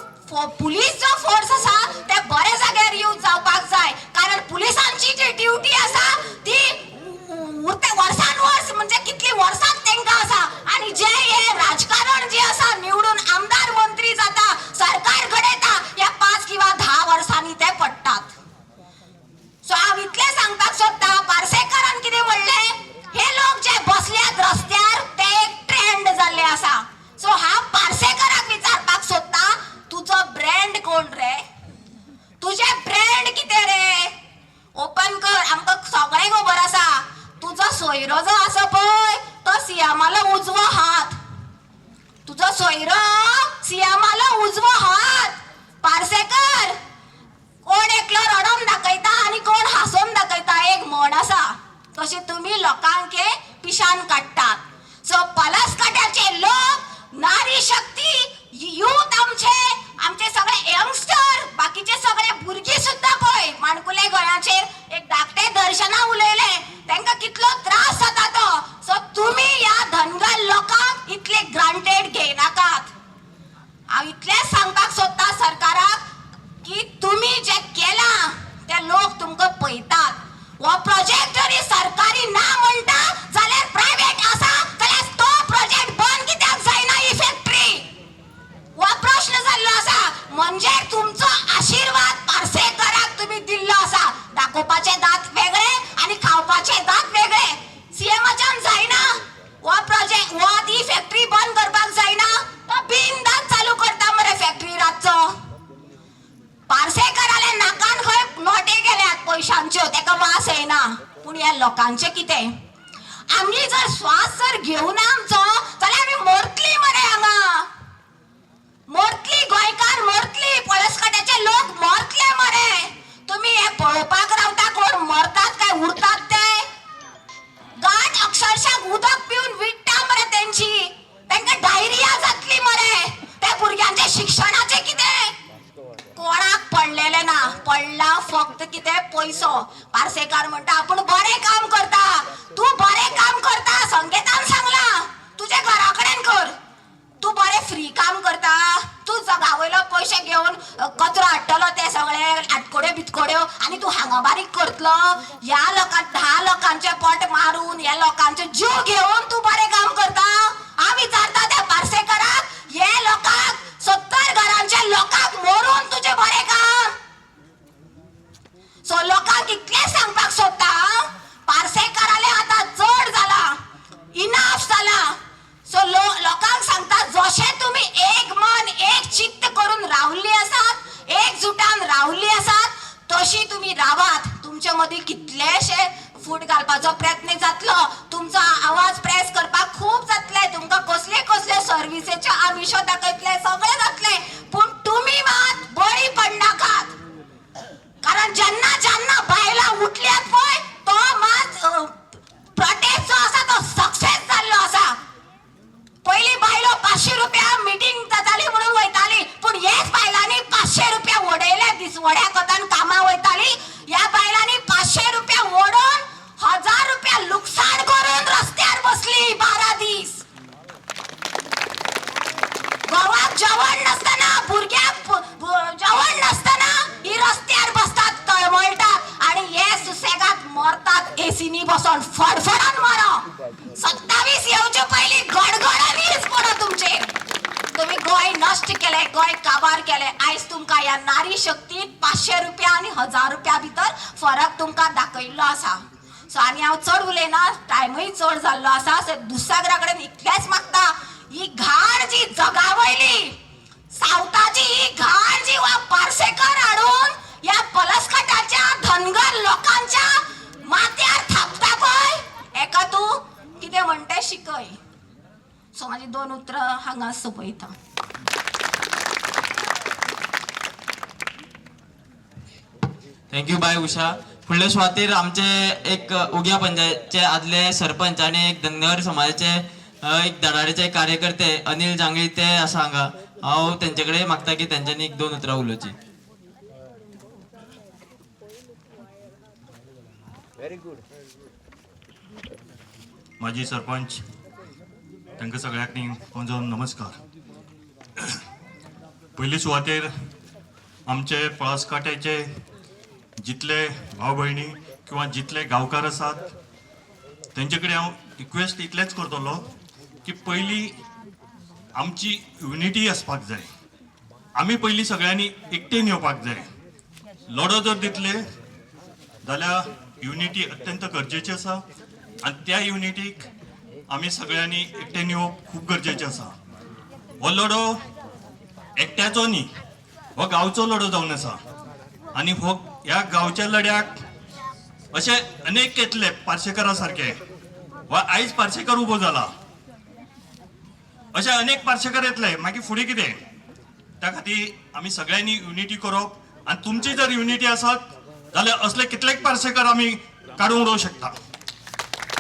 पुलीस जो फोर्स आसा ते बरे जाग्यार यूज जावपाक जाय. कारण पुलिसांची जी ड्युटी आसा ती वर्सान वर्स म्हणजे कितली वर्सां तेंका आसा. आणि जे हे राजकारण जे आसा, निवडून आमदार मंत्री जाता, सरकार घडयता, या 5 किंवा 10 वर्सांनी ते पडटात. सो हांव इतलें सांगपाक सोदता, पार्सेकरान कितें म्हणलें, हे लोक जे बसल्यात रस्त्यार ते एक ट्रेंड जाल्ले आसा. सो हांव पार्सेकराक विचारपाक सोदता, तुजो ब्रँड कोण रे? तुझे ब्रँड कितें रे? ओपन कर, आमकां सगळें खबर आसा. तुजो सोयरो जो आसा पळय तो सियामालो उजवो हात. तुजो सोयरो सियामालो उजवो हात. पार्सेकर, कोण एकलो रडोन दाखयता आणि कोण हांसून दाखयता, एक म्हण आसा. तशें तुम्ही लोकांक पिशान काडटात. सो पलसकाट्याचे लोक, नारी शक्ती, यूथ आमचे सगळे यंगस्टर, बाकीचे सगळे भुरगी सुद्धा पळय माणकुले गोंयाचेर एक धाकटे दर्शना उलयले, तांकां कितलो त्रास जाता तो. सो तुम्ही या धनगर लोकांक इतले ग्रांटेड घेयनाकात. हांव इतलेंच सांगपाक सोदता सरकाराक की तुम्ही जे केला ते लोक तुमकां पळयतात. हो प्रोजेक्ट जरी सरकारी ना म्हणटा जाल्यार प्रायव्हेट आसा जाल्यार तो प्रोजेक्ट बंद कित्याक जायना ही फॅक्टरी? हो प्रश्न जाल्लो आसा. म्हणजे तुमचो आशीर्वाद पार्सेकराक तुम्ही दिल्लो आसा. दाखोवपाचे दात वेगळे आणि खावपाचे दात वेगळे. सीएमाच्यान जायना हो प्रोजेक्ट, हो ती फॅक्टरी बंद करपाक जायना. तो बिनदास चालू करता मरे फॅक्टरी रातचो. पार्सेकराले नाकान खंय नोटे गेल्यात पयशांच्यो, तेका वास येना. पूण ह्या लोकांचे कितें? आमी जर श्वास जर घेवना आमचो जाल्यार आमी मरतली मरे हांगा. मरतली, गोंयकार मरतली, पळसकाट्याचे लोक मरतले मरे. तुम्ही हे पळोवपाक रावता कोण मरतात काय उरतात ते? गाठ अक्षरशः उदक पिवन विट्टा मरे तेंची. तांकां डायरिया जातली मरे. त्या भुरग्यांचे शिक्षणाचे कितें? कोणाक पडलेले ना, पडला फक्त कितें पयसो सो पार्सेकार म्हणता आपण बरे काम करता, तू बरे काम करता संगीतान सांगला तुझ्या घराकडेन कर, तू बरे फ्री काम करता, तू जगावयलो पैसे घेऊन कचरो हाडटलो ते सगळे आटकोड्यो बितकोड्यो आणि तू हांगा बारीक करतलो, या लोकांक 10 लोकांचे पोट मारून या लोकांचे जीव घेऊन तू बरे काम करता. हांव विचारता त्या पार्सेकाराक, हे लोकांक 70 घरांच्या लोकांक मोरून तुझे बरे काम. सो लोकांक इतले सांगपाक सोदता, पार्सेकाराले आता चड जाला, इनाफ जाला. सो लोकांक सांगता जशे तुम्ही एक मन एक चित्त करून रावल्ली आसात, एकजुटान रावल्ली आसात, तशी तुम्ही रावात. तुमच्या मदीं कितलेशे फूट घालपाचो प्रयत्न जातलो, तुमचो आवाज प्रेस करपाक खूप जातले, तुमकां कसले कसले सर्विसेचे आमिषो दाखयतले, सगळे जातले, पूण तुम्ही मात बळी पडनाकात. कारण जेन्ना जेन्ना बायलां उठल्यात पळय तो मात प्रोटेस्ट जो आसा तो सक्सेस जाल्लो आसा. पहिली बायलो 500 रुपया मिटिंग जाताली म्हणून वयताली, पूण हेच बायलांनी 500 रुपया ओडयले, दिसवड्या कोतान कामां वयताली. या बायलांनी 500 रुपया ओडून 1000 रुपया लुकसाण करून रस्त्यार बसली 12 दीस. गोवाक जेवण नसताना, भुरग्याक जेवण नसताना ही रस्त्यार बसतात, तळमळटात आणि हे सुसेगात मरतात एसीनी बसून. फडफडून मरो. 27 येवचे पयली गडगडानीच पडो तुमचे. तुम्ही गोय नष्ट केले, गोय काबार केले. आयज तुमकां या नारी शक्तीन 500 रुपया आणि 1000 रुपया भितर फरक तुमकां दाखयल्लो आसा. सो आनी हांव चड उलयना, टायमूय चड जाल्लो आसा. सो दुसऱ्या कडेन इतलेंच मागता, ही घाण जी जगावयली सावताची, ही घाण जी वा पार्सेकर हाडून या पलसकटाच्या धनगर लोकांच्या माथ्यार थापता पळय, एका तू कितें म्हणटे शिकय. सो माझी 2 उतरां हांगा सोंपयता. Thank you bye Usha. फुडले सुवातेर आमचे एक उग्या पंचायतचे आदले सरपंच आणि एक धनगर समाजाचे एक धडाडीचे कार्यकर्ते अनिल जांगळी ते आसा हांगा. हांव तेंचे कडेन मागता की तेंच्यांनी 1-2 उतरां उलोवची. Very good. माजी सरपंच तांकां सगळ्यांनी म्हजो नमस्कार. पयली सुवातेर आमचे पळसकाट्याचे जितले भाव भयणी किंवा जितले गांवकार आसात तेंचे कडेन हांव रिक्वेस्ट इतलेंच करतलो की पयली आमची युनिटी आसपाक जाय. आमी पयली सगळ्यांनी एकटेन येवपाक जाय. लढो जर दितले जाल्यार युनिटी अत्यंत गरजेची आसा आनी त्या युनिटीक आमी सगळ्यांनी एकटेन येवप खूब गरजेचें आसा. हो लढो एकट्याचो न्ही, हो गांवचो लढो जावन आसा आनी हो ह्या गांवच्या लढ्याक अशे अनेक येतले पार्सेकारा सारके वा आयज पार्सेकार उबो जाला, अशे अनेक पार्सेकार येतले. मागीर फुडें कितें? त्या खातीर आमी सगळ्यांनी युनिटी करप आनी तुमची जर युनिटी आसत जाल्यार असले कितलेक पार्सेकार आमी काडूंक उडोवंक शकता.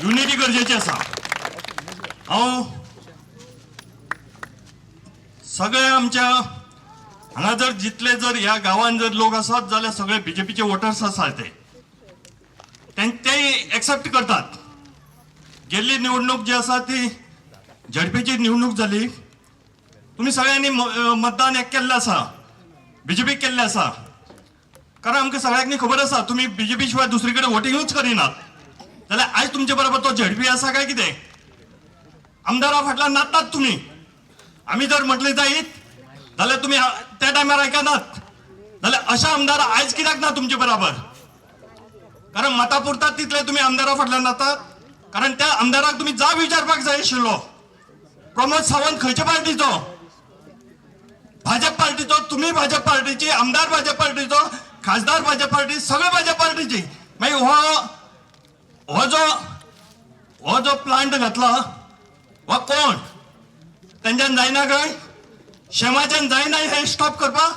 युनिटी गरजेची आसा. हांव सगळे आमच्या हांगा जर जितले जर ह्या गांवांत जर लोक आसात जाल्यार सगळे बीजेपीचे वोटर्स आसात ते एक्सेप्ट करतात. गेल्ली निवडणूक जी आसा ती झडपीची निवडणूक जाली. तुम्ही सगळ्यांनी मतदान एक केल्लें आसा, बीजेपीक केल्लें आसा. कारण आमकां सगळ्यांनी खबर आसा तुम्ही बीजेपी शिवाय दुसरी कडेन वोटिंगूच करिनात. जाल्यार आयज तुमचे बरोबर तो झडपी आसा काय कितें? आमदारा फाटल्यान नाचतात तुमी. आमी जर म्हटलें जायत जाल्यार तुमी त्या टायमार आयकनात. जाल्यार अशा आमदार आयज कित्याक ना तुमचे बरोबर? कारण मता पुरतात तितले तुम्ही आमदारा फाटल्यान नातात. कारण त्या आमदाराक तुम्ही जाब विचारपाक जाय आशिल्लो. प्रमोद सावंत खंयच्या पार्टीचो? भाजप पार्टीचो. तुम्ही भाजप पार्टीची, आमदार भाजप पार्टीचो, खासदार भाजप पार्टी, सगळे भाजप पार्टीची. मागीर हो जो प्लांट घातला हो कोण? त्यांच्यान जायना काय? शेमाच्यान जायना हे स्टॉप करपाक?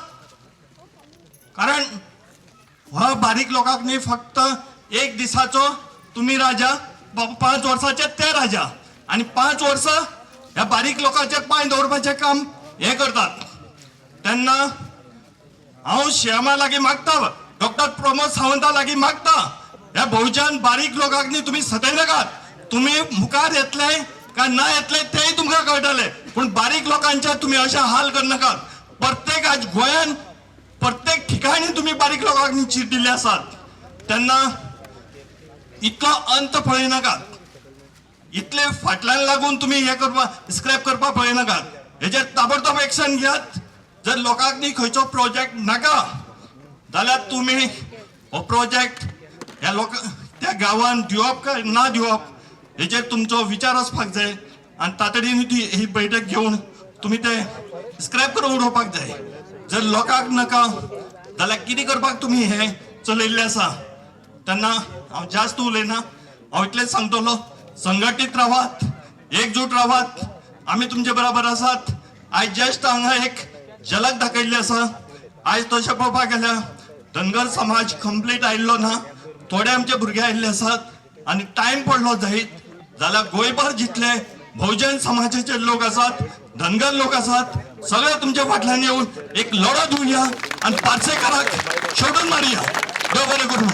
कारण हो बारीक लोकांक न्ही फक्त एक दिसाचो तुम्ही राजा, 5 वर्साचे ते राजा आणि 5 वर्स ह्या बारीक लोकांचे पांय दवरपाचें काम हे करतात. तेन्ना हांव श्यामा लागीं मागता डॉक्टर प्रमोद सावंता लागीं मागता ह्या बहुजन बारीक लोकांनी तुम्ही सतयनाकात. तुम्ही मुखार येतले काय ना येतले तेही तुमकां कळटले, पण बारीक लोकांचे तुम्ही अशे हाल करनाकात. प्रत्येक आज गोंयान प्रत्येक ठिकाणी तुम्ही बारीक लोकांनी चीट दिल्ले आसात. तेन्ना इतलो अंत पळयनाकात. इतले फाटल्यान लागून तुम्ही हे करपा स्क्रॅप करपा पळयनाकात. हेजेर ताबडतोब एक्शन घेयात. जर लोकांनी खंयचो प्रोजेक्ट नाका जाल्यार तुम्ही हो प्रोजेक्ट ह्या त्या गांवान दिवप काय ना दिवप हेजेर तुमचो विचार आसपाक जाय. आनी तातडीन ही बैठक घेवन तुम्ही ते स्क्रॅप करून उडोवपाक जाय. जर लोकांक नाका जाल्यार कितें करपाक तुम्ही हे चलयल्ले आसा. तेन्ना हांव जास्त उलयना. हांव इतलेंच सांगतलो, संघटीत रावात, एकजूट रावात. आमी तुमचे बरोबर आसात. आयज जस्ट हांगा एक झलक दाखयल्ली आसा. आयज तशें पळोवपाक गेल्यार धनगर समाज कंप्लीट आयिल्लो ना. थोडे आमचे भुरगे आयिल्ले आसात आनी टायम पडलो जायत जाल्यार गोंयभर जितले बहुजन समाजाचे लोक आसात, धनगर लोक आसात, सगळे तुमच्या फाटल्यान येवन एक लढत दिवया आनी पार्सेकाराक शेवटून मारया. देव बरें करूं.